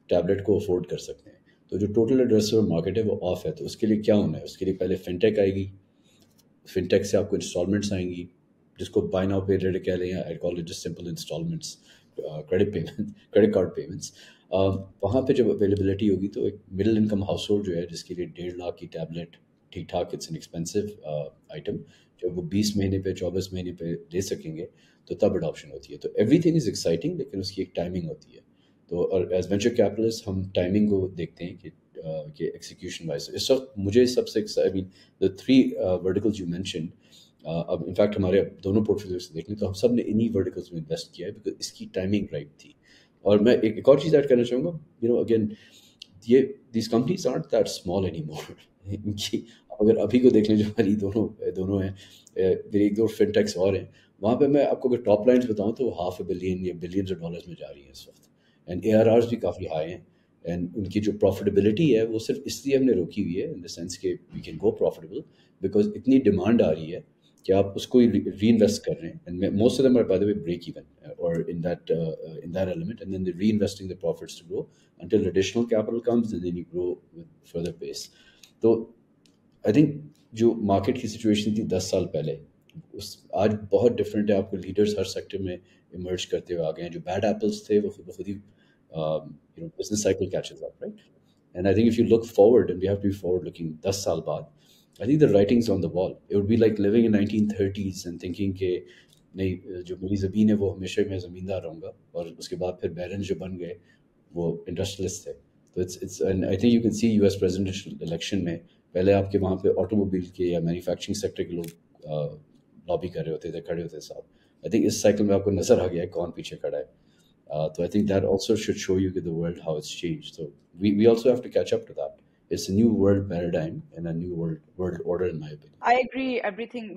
टैबलेट को अफोर्ड कर सकते हैं। तो जो टोटल एड्रेसेबल मार्केट है वो ऑफ है। तो उसके लिए क्या होना है? उसके लिए पहले फिनटेक आएगी, फिनटेक से आपको इंस्टॉलमेंट्स आएंगी, जिसको बाय नाउ पे लेटर कह लें, या I call it just simple installments, credit card payments. वहाँ पे जब अवेलेबिलिटी होगी तो एक मिडिल इनकम हाउस होल्ड जो है, जिसके लिए 1.5 लाख की टैबलेट ठीक ठाक, इट्स एन एक्सपेंसिव आइटम, जब वो 20 महीने पे 24 महीने पे ले सकेंगे, तो तब अडॉप्शन होती है। तो एवरीथिंग इज़ एक्साइटिंग, लेकिन उसकी एक टाइमिंग होती है। तो और एज वेंचर कैपिटलिस्ट हम टाइमिंग को देखते हैं कि एग्जीक्यूशन वाइज इस वक्त मुझे सबसे, I mean the 3 verticals you mention, अब इनफैक्ट हमारे अब दोनों पोर्टफोलियो से देख लें तो हम सब ने इन्हीं वर्टिकल्स में इन्वेस्ट किया है बिकॉज इसकी टाइमिंग राइट थी। और मैं एक और चीज़ ऐड करना चाहूँगा, अगेन ये these companies art that small any more. इनकी अगर अभी को देख लें जो हमारी दोनों हैं, मेरे एक दो फिनटेक्स और हैं, वहाँ पे मैं आपको अगर टॉप लाइन्स बताऊँ तो $500 million या बिलियंस ऑफ डॉलर्स में जा रही है इस वक्त, एंड ARRs भी काफ़ी हाई हैं, एंड उनकी जो प्रॉफिटेबिलिटी है वो सिर्फ इसलिए हमने रोकी हुई है इन द सेंस कि we can go profitable because इतनी डिमांड आ रही है कि आप उसको री इन्वेस्ट कर रहे हैं, and most of them are by the way break even or in that element, and then they reinvesting the profits to grow until additional capital comes and then you grow with further pace. तो I think जो market की situation थी 10 साल पहले उस आज बहुत different है। आपको लीडर्स हर सेक्टर में इमर्ज करते हुए आ गए हैं। जो बैड एप्पल्स थे वो खुद ही business cycle catches up, right? And I think if you look forward, and we have to be forward looking 10 साल बाद, I think the writings on the wall. It would be like living in 1930s and thinking के नहीं, जो मेरी ज़मीन है वो हमेशा मैं ज़मींदार रहूँगा, और उसके बाद फिर बैरन जो बन गए वो इंडस्ट्रियलिस्ट थे। तो it's and I think you can see US presidential election में पहले आपके वहाँ पे ऑटोमोबाइल के या मैन्युफैक्चरिंग सेक्टर के लोग लॉबी कर रहे होते थे, खड़े होते थे साहब। आई थिंक इस साइकिल में आपको नजर आ गया है कौन पीछे खड़ा है। तो I think that also should show you कि the world how it's changed. So we also have to catch up to that. It's a new world paradigm and a new world order in my opinion. I agree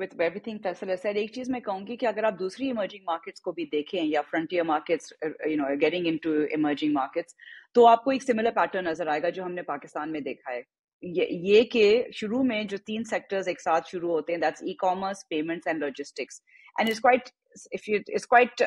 with everything Faisal has said. एक चीज मैं कहूंगी कि अगर आप दूसरी emerging markets को भी देखें या frontier markets, getting into emerging markets, तो आपको एक सिमिलर पैटर्न नजर आएगा जो हमने पाकिस्तान में देखा है। ये कि शुरू में जो 3 सेक्टर्स एक साथ शुरू होते हैं, that's e-commerce, payments and logistics, and it's quite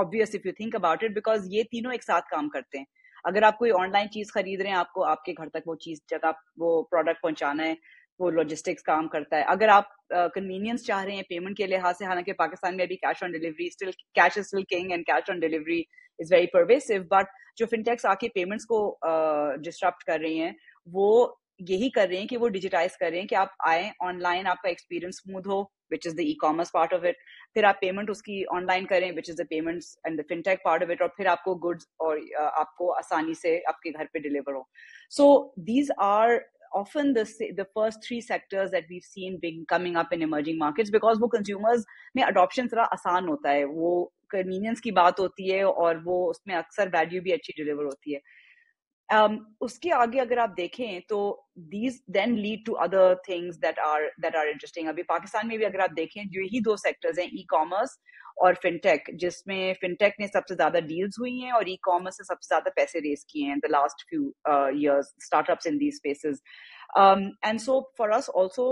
obvious if you think about it, because ये तीनों एक साथ काम करते हैं। अगर आप कोई ऑनलाइन चीज खरीद रहे हैं, आपको आपके घर तक वो चीज जगह वो प्रोडक्ट पहुंचाना है, वो लॉजिस्टिक्स काम करता है। अगर आप कन्वीनियंस चाह रहे हैं पेमेंट के लिहाज से, हालांकि पाकिस्तान में अभी cash on delivery cash is still king and cash on delivery is very pervasive, but जो फिनटेक्स आके पेमेंट्स को डिस्टर्ब कर रही हैं वो यही कर रहे हैं कि वो डिजिटाइज कर रहे हैं कि आप आए ऑनलाइन, आपका एक्सपीरियंस स्मूथ हो, which is the e-commerce part of it, फिर आप पेमेंट उसकी ऑनलाइन करें, which is the payments and the fintech part of it, और फिर आपको गुड्स और आपको आसानी से आपके घर पे डिलीवर हो। So these are often the first 3 sectors that we've seen coming up in emerging markets, because वो consumers में adoption थोड़ा आसान होता है, वो convenience की बात होती है और वो उसमें अक्सर value भी अच्छी deliver होती है। उसके आगे अगर आप देखें तो these then lead to other things that are interesting. अभी पाकिस्तान में भी अगर आप देखें जो यही 2 सेक्टर्स हैं, ई-कॉमर्स और फिनटेक, जिसमें फिनटेक ने सबसे ज्यादा डील्स हुई हैं और ई-कॉमर्स ने सबसे ज्यादा पैसे रेज किए हैं the last few years, startups in these spaces. And so for us also,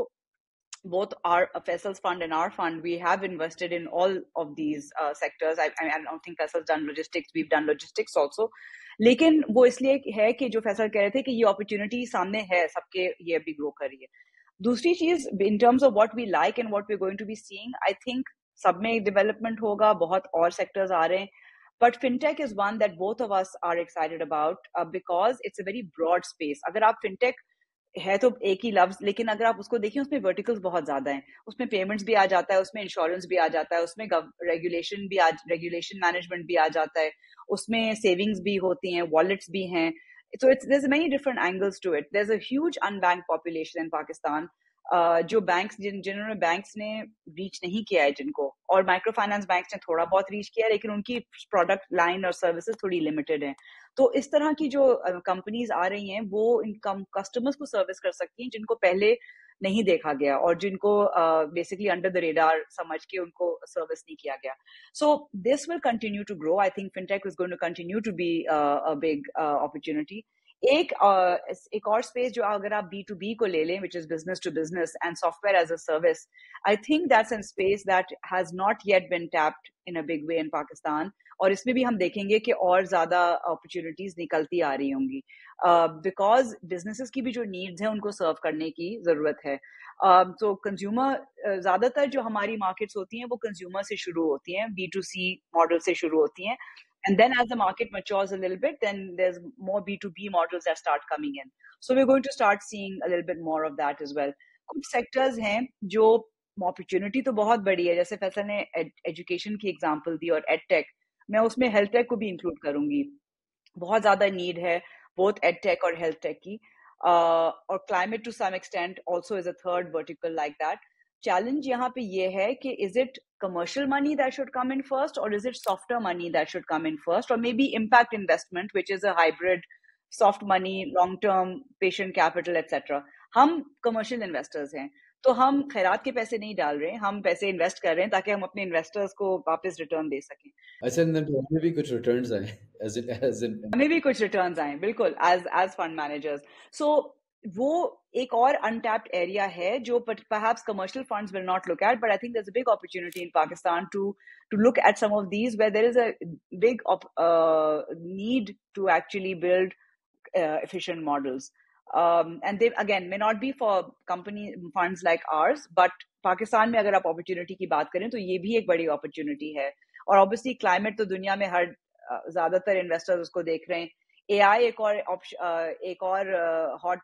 both our Faisal's fund and our fund, we have invested in all of these sectors. I don't think Faisal's done logistics, we've done logistics also. लेकिन वो इसलिए है कि जो फैसल कह रहे थे कि ये अपॉर्चुनिटी सामने है सबके, ये अभी ग्रो कर रही है। दूसरी चीज in terms of what we like and what we are going to be seeing, I think सब में डेवलपमेंट होगा, बहुत और सेक्टर्स आ रहे हैं, but fintech is one that both of us are excited about because it's a very broad space. अगर आप फिनटेक है तो एक ही लफ्ज, लेकिन अगर आप उसको देखिए उसमें वर्टिकल्स बहुत ज्यादा हैं, उसमें पेमेंट्स भी आ जाता है, उसमें इंश्योरेंस भी आ जाता है, उसमें रेगुलेशन मैनेजमेंट भी आ जाता है, उसमें सेविंग्स भी होती हैं, वॉलेट्स भी हैं। So there's many different angles to it. There's a huge unbanked population in Pakistan, जो बैंक्स जिन्होंने बैंक्स ने रीच नहीं किया है जिनको, और माइक्रो फाइनेंस बैंक्स ने थोड़ा बहुत रीच किया है, लेकिन उनकी प्रोडक्ट लाइन और सर्विसेज थोड़ी लिमिटेड हैं। तो इस तरह की जो कंपनीज आ रही हैं वो इन कस्टमर्स को सर्विस कर सकती हैं जिनको पहले नहीं देखा गया और जिनको बेसिकली अंडर द रेडार समझ के उनको सर्विस नहीं किया गया। So this will continue to grow. I think fintech is going to continue to be a big opportunity. एक और स्पेस जो अगर आप B2B को ले लें, which is business to business and software as a service, I think that's an space that has not yet been tapped in a big way in Pakistan, और इसमें भी हम देखेंगे कि और ज्यादा अपॉर्चुनिटीज निकलती आ रही होंगी बिकॉज बिजनेसेस की भी जो नीड्स हैं उनको सर्व करने की जरूरत है। तो कंज्यूमर ज्यादातर जो हमारी मार्केट्स होती हैं वो कंज्यूमर से शुरू होती हैं, B2C मॉडल से शुरू होती हैं, and then as the market matures a little bit, then there's more B2B models that start coming in. So we're going to start seeing a little bit more of that as well. कुछ sectors हैं जो opportunity तो बहुत बड़ी है, जैसे फैसल ने education की एग्जांपल दी और एडटेक, मैं उसमें हेल्थ टेक को भी इंक्लूड करूंगी। बहुत ज्यादा नीड है बोथ एडटेक और हेल्थ टेक की, और climate to some extent also is a third vertical like that, challenge यहाँ पे ये है कि is it commercial money that should come in first, or is it softer money that should come in first, or maybe impact investment, which is a hybrid, soft money, long term, patient capital, etc. हम commercial investors हैं, तो हम खैरात के पैसे नहीं डाल रहे हैं, हम पैसे इन्वेस्ट कर रहे हैं ताकि हम अपने इन्वेस्टर्स को वापस रिटर्न दे सकें. अच्छा, हमें भी कुछ रिटर्न्स आए, हमें भी कुछ रिटर्न्स आए, बिल्कुल, एज फंड मैनेजर्स. सो वो एक और अनटैप्ड एरिया है जो perhaps commercial funds will not look at, but I think there's a big opportunity in Pakistan to look at some of these where there is a big need to actually build efficient models. And they again may not be for company funds like ours, but Pakistan में अगर आप opportunity की बात करें तो ये भी एक बड़ी अपॉर्चुनिटी है. और ऑब्वियसली क्लाइमेट तो दुनिया में हर ज्यादातर इन्वेस्टर्स उसको देख रहे हैं. एआई एक और हॉट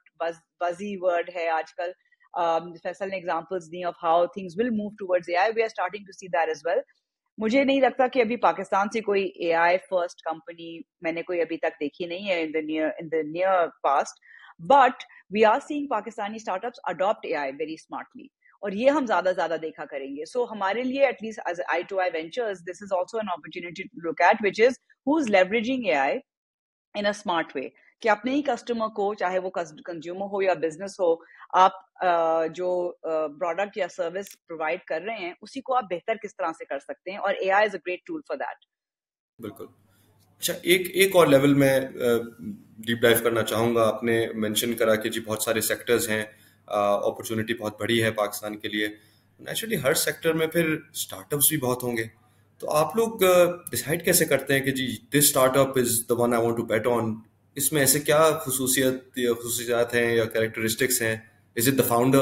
बजी वर्ड है आजकल. फैसल ने एग्जांपल्स दी of how things will move towards AI. We are starting to see that as well. मुझे नहीं लगता कि अभी पाकिस्तान से कोई एआई फर्स्ट कंपनी मैंने कोई अभी तक देखी नहीं है in the near past, but we are seeing Pakistani startups adopt AI very smartly, और ये हम ज्यादा देखा करेंगे. सो हमारे लिए at least as I2I ventures this is also an opportunity to look at, which is who is leveraging AI in a smart way, कि अपने ही कस्टमर को, चाहे वो कंज्यूमर हो या बिजनेस हो, आप जो प्रोडक्ट या सर्विस प्रोवाइड कर रहे हैं उसी को आप बेहतर किस तरह से कर सकते हैं, और AI is a great tool for that. बिल्कुल. अच्छा, एक और लेवल में डीप डाइव करना चाहूँगा. आपने मेंशन करा कि जी बहुत सारे सेक्टर्स हैं, अपॉर्चुनिटी बहुत बड़ी है पाकिस्तान के लिए. नेचुरली हर सेक्टर में फिर स्टार्टअप्स भी बहुत होंगे, तो आप लोग डिसाइड कैसे करते हैं कि जी this startup is the one I want to bet on? इसमें ऐसे क्या खसूसियात हैं या कैरेक्टरिस्टिक्स हैं? Is it the founder?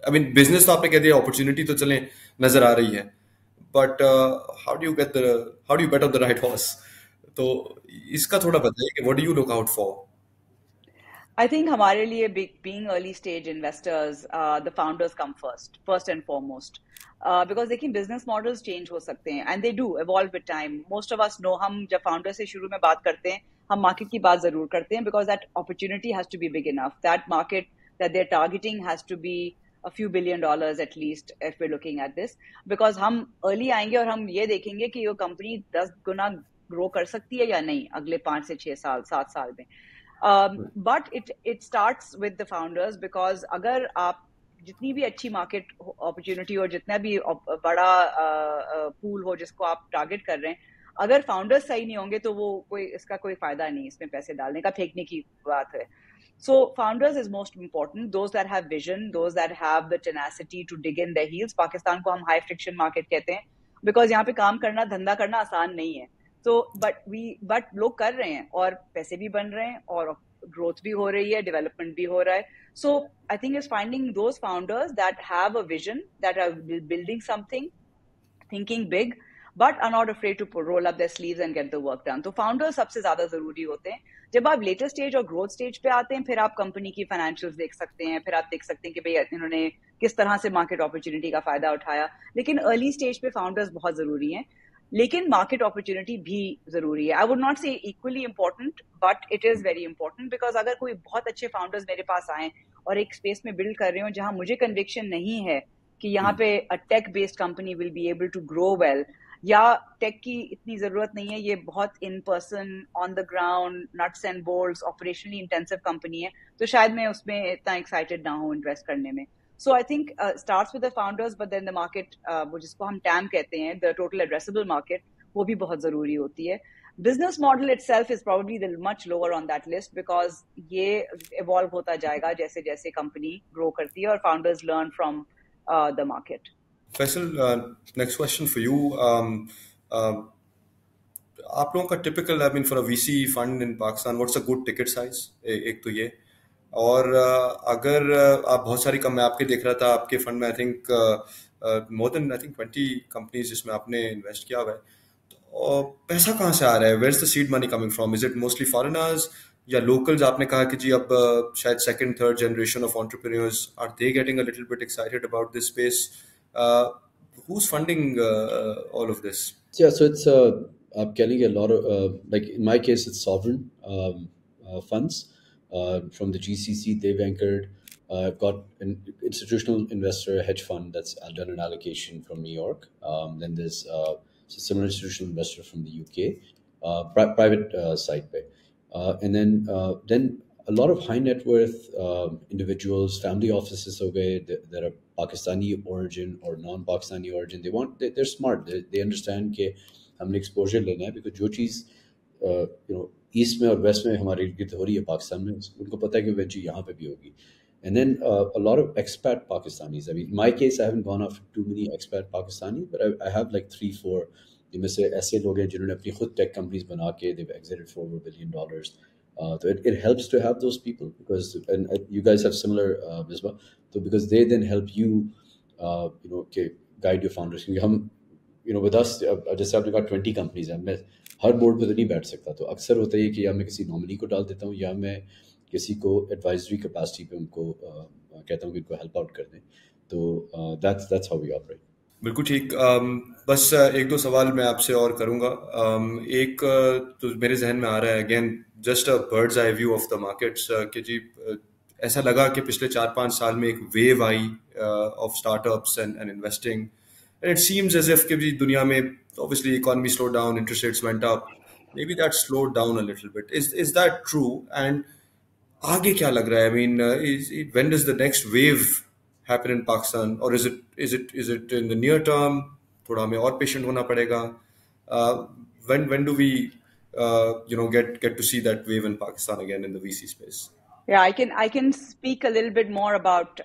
I mean business तो आपने कह दिया, अपॉर्चुनिटी तो चलें नजर आ रही है, but how do you bet on the right horse? तो इसका थोड़ा बताइए कि what do you look out for? I think हमारे लिए being early stage investors, the founders come first and foremost. Because देखिए business models change हो सकते हैं, and they do evolve with time. Most of us know, हम जब founder से शुरू में बात करते हैं हम market की बात जरूर करते हैं, because that opportunity has to be big enough. That market that they're targeting has to be a few $billion at least if we're looking at this. Because हम early आएंगे और हम ये देखेंगे कि ये company 10 गुना grow कर सकती है या नहीं अगले 5 से 6 साल 7 साल में. But it starts with the founders, because अगर आप जितनी भी अच्छी मार्केट अपॉर्चुनिटी और जितना भी बड़ा पूल हो जिसको आप टारगेट कर रहे हैं, अगर फाउंडर्स सही नहीं होंगे तो वो इसका कोई फायदा नहीं, इसमें पैसे डालने का, फेंकने की बात है. So founders is most important. Those that have vision, those that have the tenacity to dig in their heels. Pakistan को हम high friction market कहते हैं, because यहाँ पे काम करना, धंधा करना आसान नहीं है. So but लोग कर रहे हैं और पैसे भी बन रहे हैं और ग्रोथ भी हो रही है, डेवलपमेंट भी हो रहा है. So I think it's finding those founders that have a vision, that are building something, thinking big, but are not afraid to roll up their sleeves and get the work done. तो founders सबसे ज्यादा जरूरी होते हैं. जब आप later stage और growth stage पे आते हैं, फिर आप कंपनी की फाइनेंशियल्स देख सकते हैं, फिर आप देख सकते हैं कि भाई इन्होंने किस तरह से मार्केट अपॉर्चुनिटी का फायदा उठाया. लेकिन अर्ली स्टेज पे फाउंडर्स बहुत जरूरी हैं, लेकिन मार्केट अपॉर्चुनिटी भी जरूरी है. आई वुड नॉट से equally important, but it is very important, because अगर कोई बहुत अच्छे फाउंडर्स मेरे पास आए और एक स्पेस में बिल्ड कर रहे हो जहां मुझे कन्विक्शन नहीं है कि यहाँ पे a tech based company will be able to grow well, या टेक की इतनी जरूरत नहीं है, ये बहुत in person on the ground nuts and bolts operationally intensive company है, तो शायद मैं उसमें इतना एक्साइटेड ना हूँ इन्वेस्ट करने में. So I think starts with the founders, but then the market, वो जिसको हम TAM कहते हैं, the total addressable market, वो भी बहुत जरूरी होती है. Business model itself is probably the much lower on that list, because ये evolve होता जाएगा जैसे जैसे company grow करती है और founders learn from the market. Faisal, next question for you. आप लोगों का typical, I mean, for a VC fund in Pakistan, what's a good ticket size? एक तो ये, और अगर आप बहुत सारी मैं आपके देख रहा था आपके फंड में, I think more than 20 companies जिसमें आपने इन्वेस्ट किया हुआ है, तो पैसा कहाँ से आ रहा है? Where is the seed money coming from? Is it mostly foreigners या लोकल्स? आपने कहा कि जी अब शायद second third generation of entrepreneurs, are they getting a little bit excited about this space? who's funding all of this? Yeah, so it's I'm getting a lot of like in my case it's sovereign funds from the GCC. They've anchored I've got an institutional investor, hedge fund that's done an allocation from New York. Then there's a similar institutional investor from the UK, private side pay. And then a lot of high net worth individuals, family offices that are Pakistani origin or non-Pakistani origin. They're smart. They understand कि हमने exposure लेना है because जो चीज़ east में और waste में हमारे इर्द हो रही है पाकिस्तान में, उनको पता है कि वेंचर यहाँ पे भी होगी. And then a lot of expat Pakistanis. I mean, in my case, I haven't gone after too many expat Pakistanis, but I have like 3-4 जिनमें से ऐसे लोग हैं जिन्होंने अपनी खुद tech companies बना के they've exited for $4 billion. So it helps to have those people because and you guys have similar Misbah. So because they then help you guide your founders. क्योंकि हम with us जैसे आपने कहा 20 companies हैं, मैं हर board पे तो नहीं बैठ सकता, तो अक्सर होता है कि या मैं किसी नॉमिनी को डाल देता हूँ या मैं किसी को एडवाइजरी कैपेसिटी पे उनको कहता हूँ कि उनको हेल्प आउट कर दें. तो that's how we operate. बिल्कुल ठीक. बस एक दो सवाल मैं आपसे और करूँगा. एक तो मेरे जहन में आ रहा है, again just a bird's eye view of the markets, कि जी ऐसा लगा कि पिछले 4-5 साल में एक वेव आई of startups and investing, and it seems as if कि जी दुनिया में obviously economy slowed down, interest rates went up, maybe that slowed down a little bit. Is that true? And आगे क्या लग रहा है? I mean, when does the next wave happen in Pakistan, or is it in the near term? थोड़ा हमें और patient होना पड़ेगा. When do we get to see that wave in Pakistan again in the VC space? Yeah, I can speak a little bit more about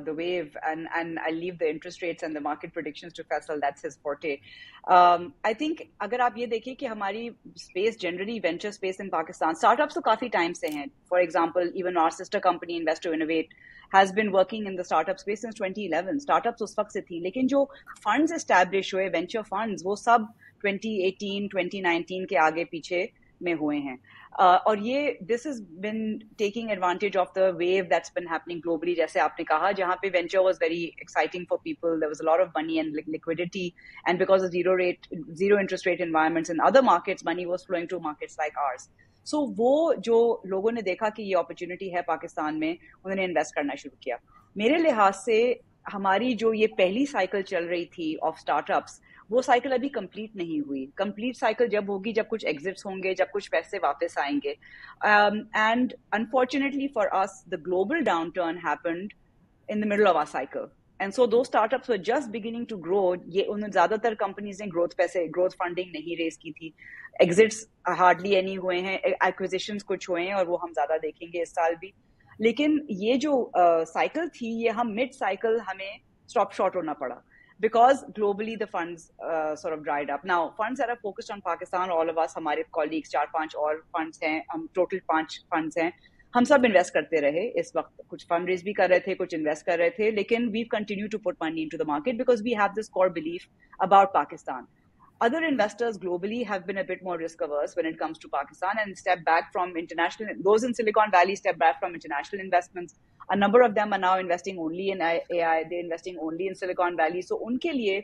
the wave, and I'll leave the interest rates and the market predictions to Faisal. That's his forte. I think अगर आप ये देखिए कि हमारी space generally venture space in Pakistan, startups तो काफी time से हैं. For example, even our sister company Invest to Innovate has been working in the startup space since 2011. Startups उस वक्त से थी, लेकिन जो funds establish हुए venture funds वो सब 2018, 2019 के आगे पीछे में हुए हैं. और ये this has been taking advantage of the wave that's been happening globally, जैसे आपने कहा, जहाँ पे venture was very exciting for people. There was a lot of money and liquidity, and because of zero interest rate environments in other markets, money was flowing to markets like ours. So वो जो लोगों ने देखा कि ये opportunity है पाकिस्तान में, उन्होंने invest करना शुरू किया. मेरे लिहाज से हमारी जो ये पहली cycle चल रही थी of startups, वो साइकिल अभी कंप्लीट नहीं हुई. कंप्लीट साइकिल जब होगी जब कुछ एग्जिट्स होंगे, जब कुछ पैसे वापस आएंगे. And unfortunately for us the global downturn happened in the middle of our cycle, and so two startups were just beginning to grow. ये उन ज्यादातर कंपनीज ने ग्रोथ फंडिंग नहीं रेज की थी. एग्जिट्स हार्डली एनी हुए हैं, एक्विजिशंस कुछ हुए हैं और वो हम ज्यादा देखेंगे इस साल भी. लेकिन ये जो साइकिल थी, ये हम मिड साइकिल हमें स्टॉप शॉर्ट होना पड़ा because globally the funds sort of dried up. Now funds that are focused on Pakistan, all of us, हमारे colleagues 4-5 और funds हैं, हम total 5 funds हैं, हम सब invest करते रहे. इस वक्त कुछ fundraise भी कर रहे थे, कुछ invest कर रहे थे, लेकिन we've continued to put money into the market because we have this core belief about Pakistan. Other investors globally have been a bit more risk averse when it comes to Pakistan and step back from international. Those in Silicon Valley step back from international investments. A number of them are now investing only in AI. They're investing only in Silicon Valley. So उनके लिए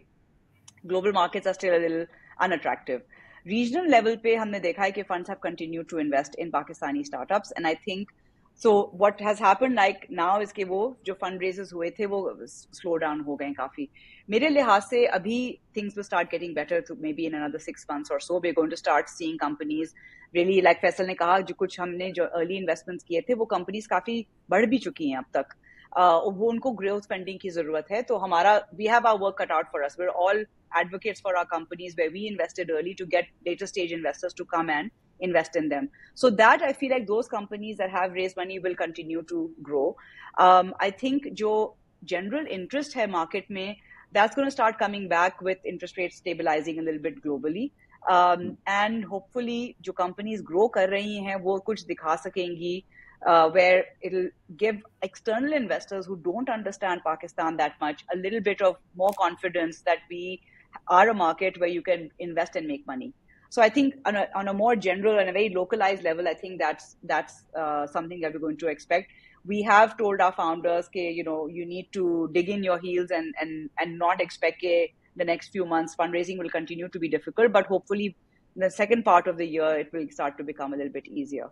global markets are still a little unattractive. Regional level पे हमने देखा है कि funds have continued to invest in Pakistani startups, and I think so what has happened like now is कि वो जो fundraisers हुए थे वो slow down हो गए काफी. मेरे लिहाज से अभी things will start getting better, so maybe in another 6 months or so we're going to start seeing companies really, like Faisal ने कहा, जो कुछ हमने जो early investments किए थे वो companies काफी बढ़ भी चुकी हैं अब तक. वो उनको growth funding की जरूरत है. तो हमारा we have our work cut out for us. We're all advocates for our companies where we invested early to get later stage investors to come and invest in them. So that I feel like those companies that have raised money will continue to grow. I think जो general interest है market में, that's going to start coming back with interest rates stabilizing a little bit globally. And hopefully जो companies grow कर रही हैं वो कुछ दिखा सकेंगी where it'll give external investors who don't understand Pakistan that much a little bit of more confidence that we are a market where you can invest and make money. So I think on a more general and a very localized level, I think that's something that we're going to expect. We have told our founders that you need to dig in your heels and not expect the next few months fundraising will continue to be difficult, but hopefully in the second part of the year it will start to become a little bit easier.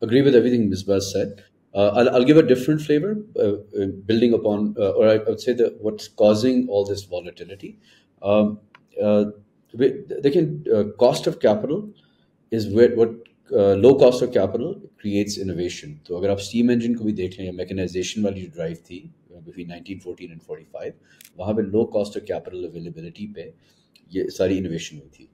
Agree with everything Ms. Baz said. I'll give a different flavor, building upon, or I would say that what's causing all this volatility. Um, uh, they can cost of capital is what low cost of capital creates innovation. तो अगर आप steam engine को भी देख लें या mechanization वाली जो drive थी between 1914 and 45, वहाँ पे low cost of capital availability पे ये सारी innovation हुई थी.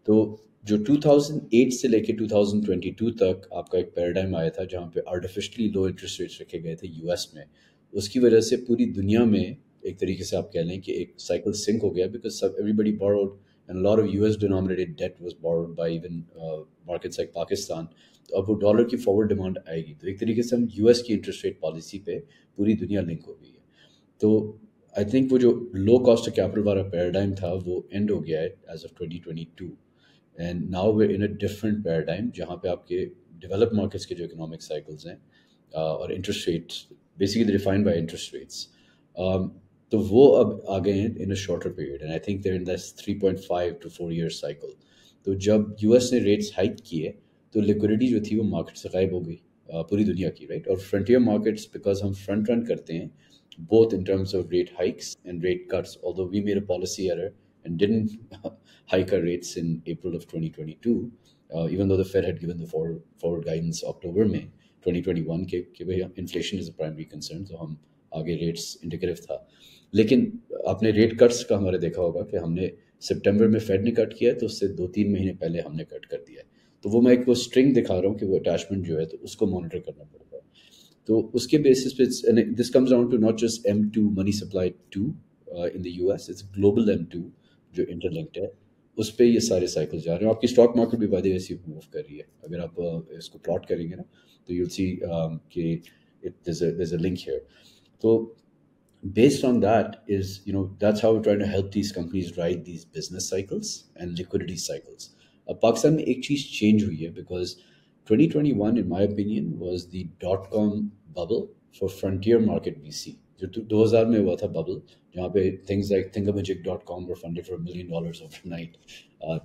तो जो 2008 से लेके 2022 तक आपका एक पैराडाइम आया था जहाँ पे आर्टिफिशियली लो इंटरेस्ट रेट्स रखे गए थे यूएस में, उसकी वजह से पूरी दुनिया में एक तरीके से आप कह लें कि एक साइकिल सिंक हो गया, because everybody borrowed and lot of US denominated debt was borrowed by even markets like Pakistan. तो अब वो डॉलर की फॉरवर्ड डिमांड आएगी, तो एक तरीके से हम यूएस की इंटरेस्ट रेट पॉलिसी पे पूरी दुनिया लिंक हो गई है. तो आई थिंक वो जो लो कॉस्ट ऑफ कैपिटल वाला पैराडाइम था वो एंड हो गया है as of 2022. And now we in a different paradigm जहाँ पे आपके डेवलप्ड मार्केट्स के जो इकोनॉमिक साइकिल्स हैं और interest rates basically defined by interest rates, तो वो अब आ गए हैं in a shorter period. And I think they're in this 3.5 to 4 year cycle. तो जब यूएस ने रेट्स हाइक किए तो लिक्विडिटी जो थी वो मार्केट से गायब हो गई पूरी दुनिया की, राइट. और फ्रंटियर मार्केट्स बिकॉज हम फ्रंट रन करते हैं both in terms of rate hikes and rate cuts, although we made a policy error and didn't hike our rates in April of 2022, even though the Fed had given the forward guidance October में 2021 कि भाई inflation is a primary concern, तो हम आगे rates indicative था. लेकिन आपने rate cuts का हमारे देखा होगा कि हमने सितंबर में Fed ने कट किया है, तो उससे 2-3 महीने पहले हमने कट कर दिया है. तो वो मैं एक वो स्ट्रिंग दिखा रहा हूँ कि वो अटैचमेंट जो है तो उसको मॉनिटर करना पड़ता है. तो उसके बेसिस पे this comes down to not just M2 money supply 2 in the US, it's global M2 जो इंटरलिंक्ड है, उस पे ये सारे साइकिल जा रहे हैं. आपकी स्टॉक मार्केट भी वादे वैसी मूव कर रही है. अगर आप इसको प्लॉट करेंगे ना तो यूल सी कि there's a link here. तो based on that is, that's how we're trying to help these companies ride these business cycles and liquidity cycles. अब पाकिस्तान में एक चीज़ चेंज हुई है because 2021 in my opinion was the dot-com bubble for frontier market VC. जो 2000 में हुआ था bubble, जहाँ पे things like Thingamajig.com were funded for $1 million overnight.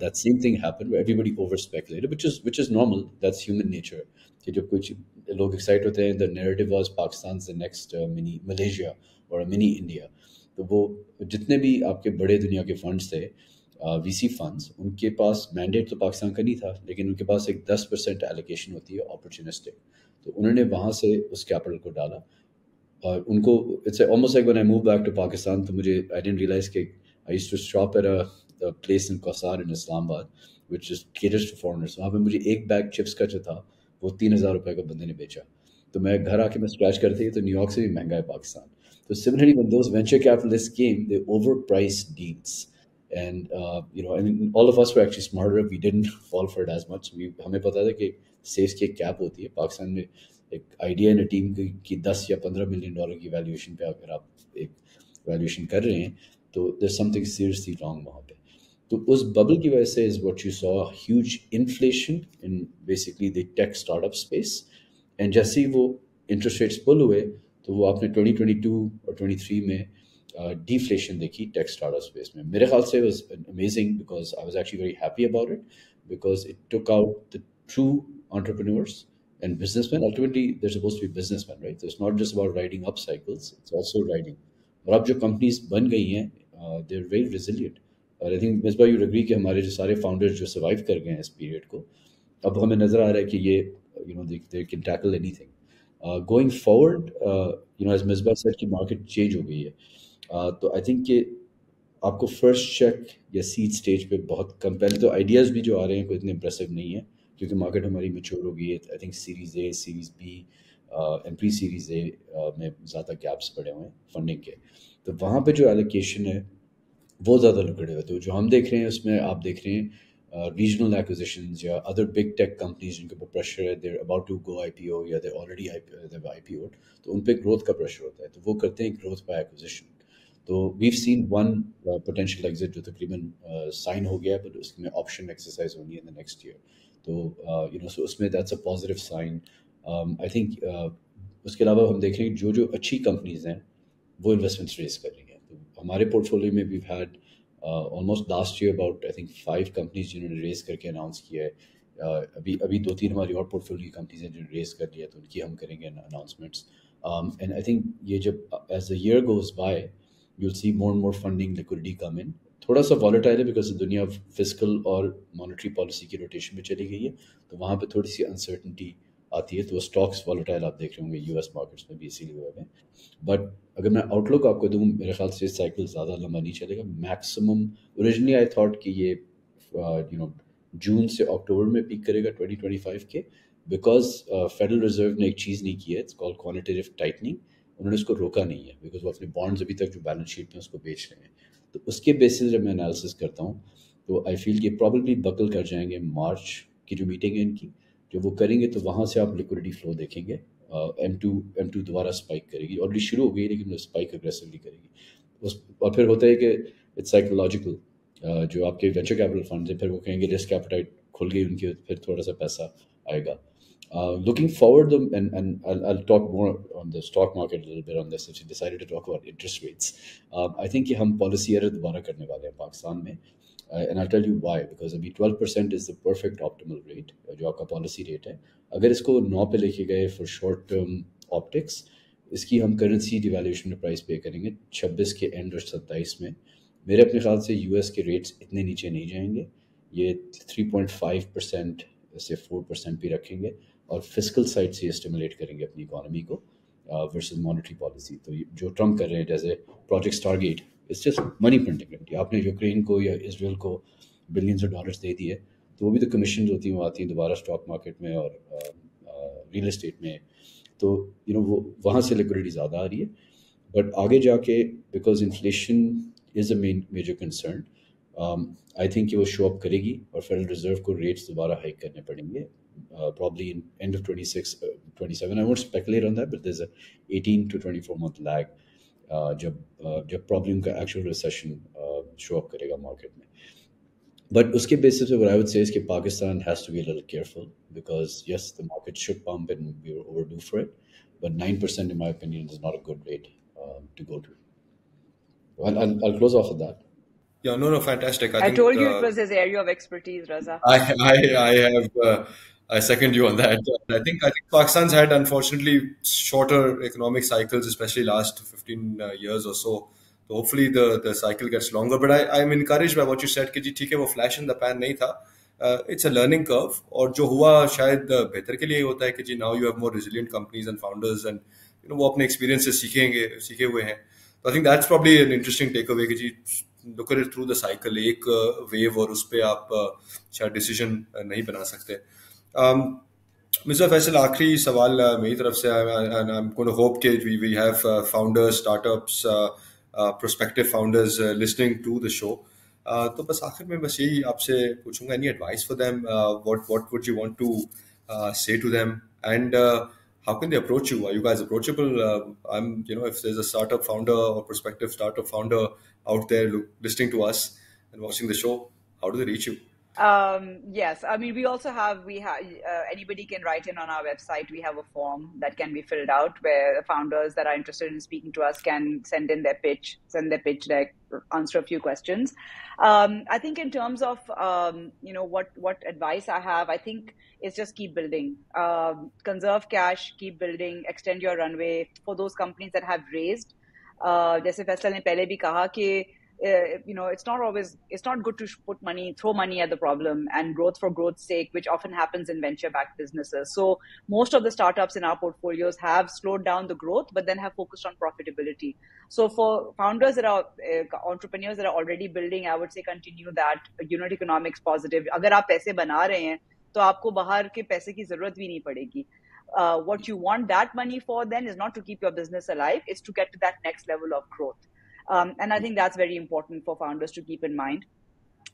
That same thing happened where everybody over-speculated, which is normal. That's human nature. कि जब कुछ लोग excited होते हैं, the narrative was Pakistan's the next mini Malaysia or a mini India. तो वो जितने भी आपके बड़े दुनिया के फंड्स थे वीसी फंड्स, उनके पास मैंडेट तो पाकिस्तान का नहीं था, लेकिन उनके पास एक 10% एलोकेशन होती है अपॉर्चुनिस्टिक. तो उन्होंने वहाँ से उस कैपिटल को डाला और उनको it's almost like when I move back to Pakistan, तो मुझे आई डिडंट रियलाइज कि I used to shop at a place in Kohsar in Islamabad which is caters to foreigners. वहाँ पे मुझे एक बैग चिप्स का जो था वो 3000 रुपये का बंदे ने बेचा. तो मैं घर आके मैं स्क्रैच करते ही तो न्यूयॉर्क से भी महंगा है पाकिस्तान. तो similarly when those venture capitalist came they overpriced deals. And I mean, all of us were actually smarter. We didn't fall for it as much. हमें पता था कि सेफ्स की एक कैप होती है. पाकिस्तान में एक आइडिया इन टीम की 10 या 15 मिलियन डॉलर की वैल्यूएशन पे अगर आप एक वैल्यूएशन कर रहे हैं तो there's something seriously wrong वहाँ पे. तो उस बबल की वजह से is what you saw huge inflation in basically the tech startup space. And जैसे ही वो interest rates pull हुए तो वो आपने 2022 और 23 में deflation देखी टेक स्टार्टअप स्पेस में. मेरे ख्याल से it was amazing because I was actually very happy about it because it took out the true entrepreneurs and businessmen. Ultimately, they're supposed to be businessmen, right? So it's not just about riding up cycles; it's also riding. और अब जो companies बन गई हैं, they're very resilient. और I think Misbah you agree कि हमारे जो सारे founders जो survive कर गए हैं इस period को, अब हमें नजर आ रहा है कि ये they can tackle anything. Going forward, as Misbah said कि market change हो गई है. तो आई थिंक कि आपको फर्स्ट चेक या सीड स्टेज पे बहुत कम, पहले तो आइडियाज़ भी जो आ रहे हैं कोई इतने इम्प्रेसिव नहीं है क्योंकि मार्केट हमारी मैच्योर हो गई है. I think series A, series B and pre series A में ज़्यादा गैप्स पड़े हुए हैं फंडिंग के. तो वहाँ पे जो एलोकेशन है वो ज़्यादा लुक्रेटिव है. तो जो हम देख रहे हैं उसमें आप देख रहे हैं रीजनल एक्विजिशंस या अदर बिग टेक कंपनीज जिनके ऊपर प्रेशर है, देर अबाउट टू गो IPO या देर ऑलरेडी IPO, तो उन पर ग्रोथ का प्रेशर होता है, तो वो करते हैं ग्रोथ बाय एक्विजिशन. तो we've seen one potential exit जो तकरीबन साइन हो गया है, but उसमें ऑप्शन एक्सरसाइज होनी है in the next year. तो so उसमें that's a positive sign. I think उसके अलावा हम देख रहे हैं जो अच्छी कंपनीज हैं वो इन्वेस्टमेंट्स रेज कर रही हैं. तो हमारे पोर्टफोलियो में we've had almost last year about I think 5 companies जिन्होंने रेज करके अनाउंस किया है. अभी 2-3 हमारी और पोर्टफोलियो की कंपनीज हैं जो रेस कर लिया, तो उनकी हम करेंगे अनाउंसमेंट्स. एंड आई थिंक ये जब as the year goes by you'll see more and more funding liquidity come in. थोड़ा सा volatile है बिकॉज दुनिया फिजिकल और मॉनेटरी पॉलिसी की रोटेशन में चली गई है, तो वहाँ पे थोड़ी सी अनसर्टनिटी आती है, तो स्टॉक्स volatile आप देख रहे होंगे यूएस मार्केट्स में भी इसीलिए हुए हैं. बट अगर मैं आउटलुक आपको दूँ, मेरे ख्याल से साइकिल ज़्यादा लंबा नहीं चलेगा. मैक्सिमम ओरिजिनली आई थॉट कि ये जून से अक्टूबर में पीक करेगा 2025 के, बिकॉज फेडरल रिजर्व ने एक चीज़ नहीं की है, इट्स कॉल्ड क्वांटिटेटिव टाइटनिंग. उन्होंने उसको रोका नहीं है बिकॉज वो अपने बॉन्ड्स अभी तक जो बैलेंस शीट में उसको बेच रहे हैं. तो उसके बेसिस जब मैं एनालिसिस करता हूँ तो आई फील कि प्रॉब्लली बकल कर जाएंगे मार्च की जो मीटिंग है इनकी. जो वो करेंगे तो वहाँ से आप लिक्विडिटी फ्लो देखेंगे. M2 दोबारा स्पाइक करेगी, ऑलरेडी शुरू हो गई लेकिन स्पाइक अग्रेसिवली करेगी. और फिर होता है कि इट्स साइकोलॉजिकल. जो आपके वेंचर कैपिटल फंड है फिर वो कहेंगे रिस्क एपेटाइट खुल गई उनकी, फिर थोड़ा सा पैसा आएगा. Looking forward, and I'll talk more on the stock market a little bit on this if you decided to talk about interest rates. I think कि हम policy error दोबारा करने वाले हैं पाकिस्तान में, and I'll tell you why. Because अभी 12% is the perfect optimal rate, जो आपका policy rate है. अगर इसको 9 पे लेके गए for short term optics, इसकी हम currency devaluation में price pay करेंगे 26 के end और 27 में. मेरे अपने ख्याल से US के rates इतने नीचे नहीं जाएंगे, ये 3.5% से 4% भी रखेंगे और फिजिकल साइड से स्टिमुलेट करेंगे अपनी इकोनॉमी को वर्सेस मॉनेटरी पॉलिसी. तो जो ट्रम्प कर रहे हैं जैसे project Stargate, it's just money printing. आपने यूक्रेन को या इसराइल को बिलियंस ऑफ डॉलर्स दे दिए, तो वो भी तो कमीशन होती हैं, वो आती हैं दोबारा स्टॉक मार्केट में और रियल एस्टेट में. तो वो वहाँ से लिक्विडिटी ज़्यादा आ रही है. बट आगे जाके because inflation is a major concern, I think कि वो शो अप करेगी और फेडरल रिजर्व को रेट्स दोबारा हाइक करने पड़ेंगे. Probably in end of 26, 27. I won't speculate on that, but there's a 18 to 24 month lag जब probably उनका actual recession show up करेगा market में. But उसके basis पे what I would say is कि Pakistan has to be a little careful because yes, the market should pump and we were overdue for it, but 9% in my opinion is not a good rate to go to. I'll close off with that. Yeah, no, fantastic. I told you it was his area of expertise, Raza. I second you on that. I think Pakistan's had unfortunately shorter economic cycles, especially last 15 years or so. So hopefully the cycle gets longer. But I'm encouraged by what you said कि जी ठीक है वो flash in the pan नहीं था. It's a learning curve. और जो हुआ शायद बेहतर के लिए होता है कि जी now you have more resilient companies and founders and वो अपने experience से सीखे हुए हैं. So I think that's probably an interesting takeaway कि जी look at it through the cycle. एक wave और उस पे आप शायद decision नहीं बना सकते. Mr. Faisal, आखिरी सवाल मेरी तरफ से, and I'm going to hope that we have founders, startups, prospective founders listening to the show. तो बस आखिर में बस यही आपसे पूछूंगा, any advice for them? What would you want to say to them? And how can they approach you? Are you guys approachable? If there's a startup founder or prospective startup founder out there listening to us and watching the show, how do they reach you? Yes, I mean, we have anybody can write in on our website. We have a form that can be filled out where the founders that are interested in speaking to us can send their pitch deck, answer a few questions. I think in terms of, what advice I have, I think is just keep building, conserve cash, keep building, extend your runway for those companies that have raised. जैसे फैसल ने पहले भी कहा कि it's not good to throw money at the problem and growth for growth's sake, which often happens in venture-backed businesses. So most of the startups in our portfolios have slowed down the growth, but then have focused on profitability. So for founders that are entrepreneurs that are already building, I would say continue that. Unit economics positive. अगर आप पैसे बना रहे हैं, तो आपको बाहर के पैसे की जरूरत भी नहीं पड़ेगी. What you want that money for then is not to keep your business alive, it's to get to that next level of growth. And I think that's very important for founders to keep in mind.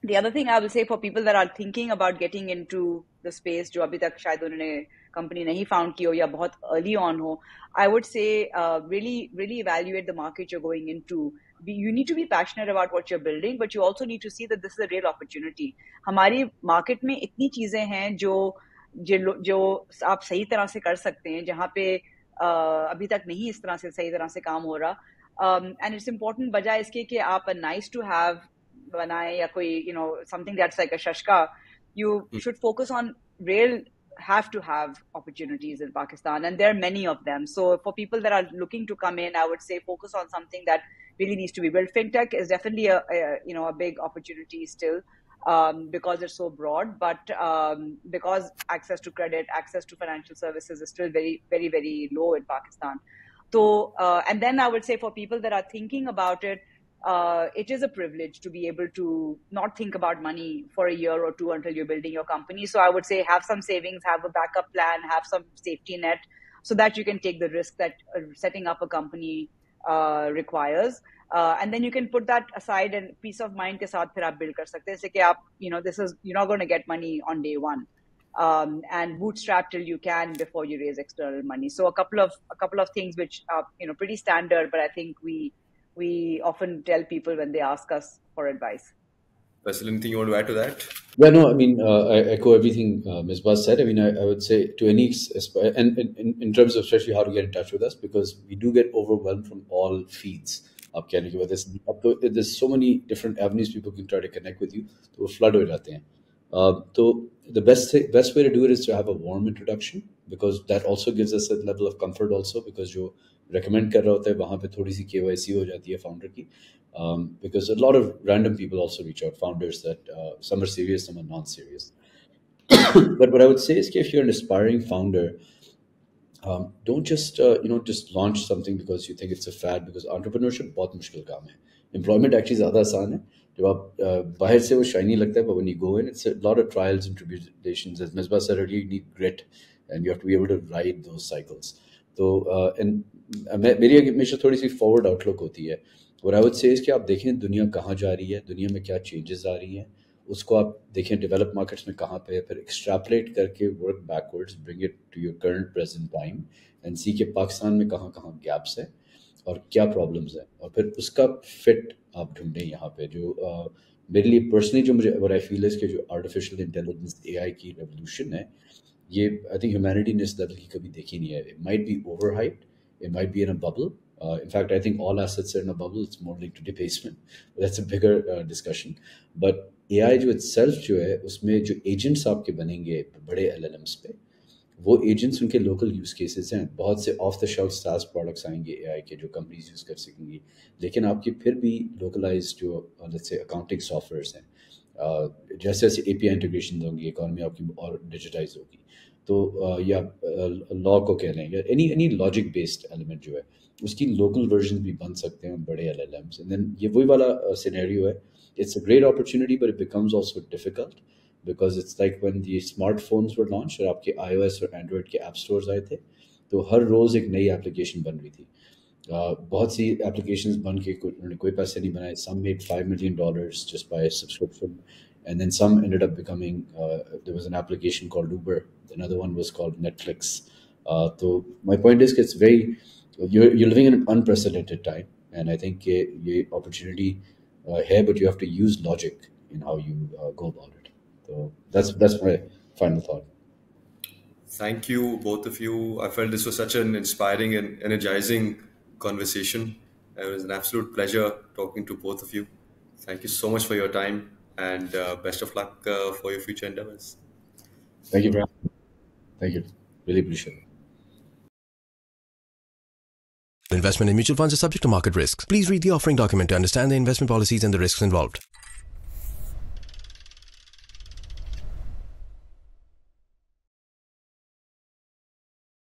The other thing I will say for people that are thinking about getting into the space, जो अभी तक शायद उन्होंने company नहीं found की हो या बहुत early on हो, I would say really evaluate the market you're going into. You need to be passionate about what you're building, but you also need to see that this is a real opportunity. हमारी market में इतनी चीजें हैं जो आप सही तरह से कर सकते हैं, जहाँ पे अभी तक नहीं इस तरह से सही तरह से काम हो रहा. And it's important बजाय इसके कि आप a nice to have बनाए या कोई something that's like a shashka, you should focus on real have to have opportunities in Pakistan, and there are many of them. So for people that are looking to come in, I would say focus on something that really needs to be built. Fintech is definitely a big opportunity still, because it's so broad, but because access to credit, access to financial services is still very, very, very low in Pakistan. So, and then I would say for people that are thinking about it, it is a privilege to be able to not think about money for a year or two until you're building your company. So I would say have some savings, have a backup plan, have some safety net, so that you can take the risk that setting up a company requires. And then you can put that aside, and peace of mind ke saath phir aap build kar sakte hain. Jaise ki aap, you're not going to get money on day one. And bootstrap till you can before you raise external money. So a couple of things which are pretty standard, but I think we often tell people when they ask us for advice. Faisal, anything you want to add to that? Yeah, no, I mean, I echo everything Misbah said. I mean, I would say to any, and in terms of especially how to get in touch with us, because we do get overwhelmed from all feeds. There's so many different avenues people can try to connect with you, so we flood ho jate hain. So the best way to do it is to have a warm introduction, because that also gives us a level of comfort also, because जो recommend कर रहा होता है वहाँ पे थोड़ी सी KYC हो जाती है founder की, because a lot of random people also reach out, founders that some are serious, some are non-serious. But what I would say is that if you're an aspiring founder, don't just just launch something because you think it's a fad, because entrepreneurship बहुत मुश्किल काम है. Employment actually ज़्यादा आसान है. जब आप बाहर से वो shiny लगता है, but when you go in, it's a lot of trials and tribulations. As Misbah said earlier, you need grit, and you have to be able to ride those cycles. तो and मेरी हमेशा थोड़ी सी forward outlook होती है. What I would say is कि आप देखें दुनिया कहाँ जा रही है, दुनिया में क्या changes आ रही हैं, उसको आप देखें developed markets में कहाँ पे है, फिर extrapolate करके work backwards, bring it to your current present time, and see कि पाकिस्तान में कहाँ कहाँ gaps है और क्या प्रॉब्लम्स है, और फिर उसका फिट आप ढूंढें यहाँ पे. जो मेरे लिए पर्सनली जो मुझे व्हाट आई फील है कि जो आर्टिफिशियल इंटेलिजेंस AI की रेवोल्यूशन है, ये आई थिंक ह्यूमैनिटी ने इस लेवल की कभी देखी नहीं है. It might be over hyped, it might be in a bubble. In fact, I think all assets are in a bubble. It's more linked to debasement. But that's a bigger discussion. But AI जो itself जो है, उसमें जो agents आपके बनेंगे बड़े LLMs पे, वो agents उनके local use cases हैं. बहुत से off the shelf SaaS products आएंगे AI के जो companies use कर सकेंगी, लेकिन आपकी फिर भी localized जो let's say accounting softwares हैं, जैसे जैसे API integrations होंगी, economy आपकी और digitize होगी, तो या law को कह लें, या any logic based element जो है, उसकी local versions भी बन सकते हैं बड़े LLMs. And then ये वही वाला scenario है. It's a great opportunity, but it becomes also difficult, because it's like when the smartphones were launched और आपके iOS और Android के app stores आए थे, तो हर रोज़ एक नई application बन रही थी. बहुत सी applications बन के कोई पैसे नहीं बनाए. Some made $5 million just by a subscription, and then some ended up becoming, there was an application called Uber, another one was called Netflix. So my point is it's very, you're living in an unprecedented time, and I think ये opportunity है, but you have to use logic in how you go about it. So that's my final thought. Thank you, both of you. I felt this was such an inspiring and energizing conversation. It was an absolute pleasure talking to both of you. Thank you so much for your time, and best of luck for your future endeavors. Thank you, Brian. Thank you. Really appreciate it. Investment in mutual funds is subject to market risks. Please read the offering document to understand the investment policies and the risks involved.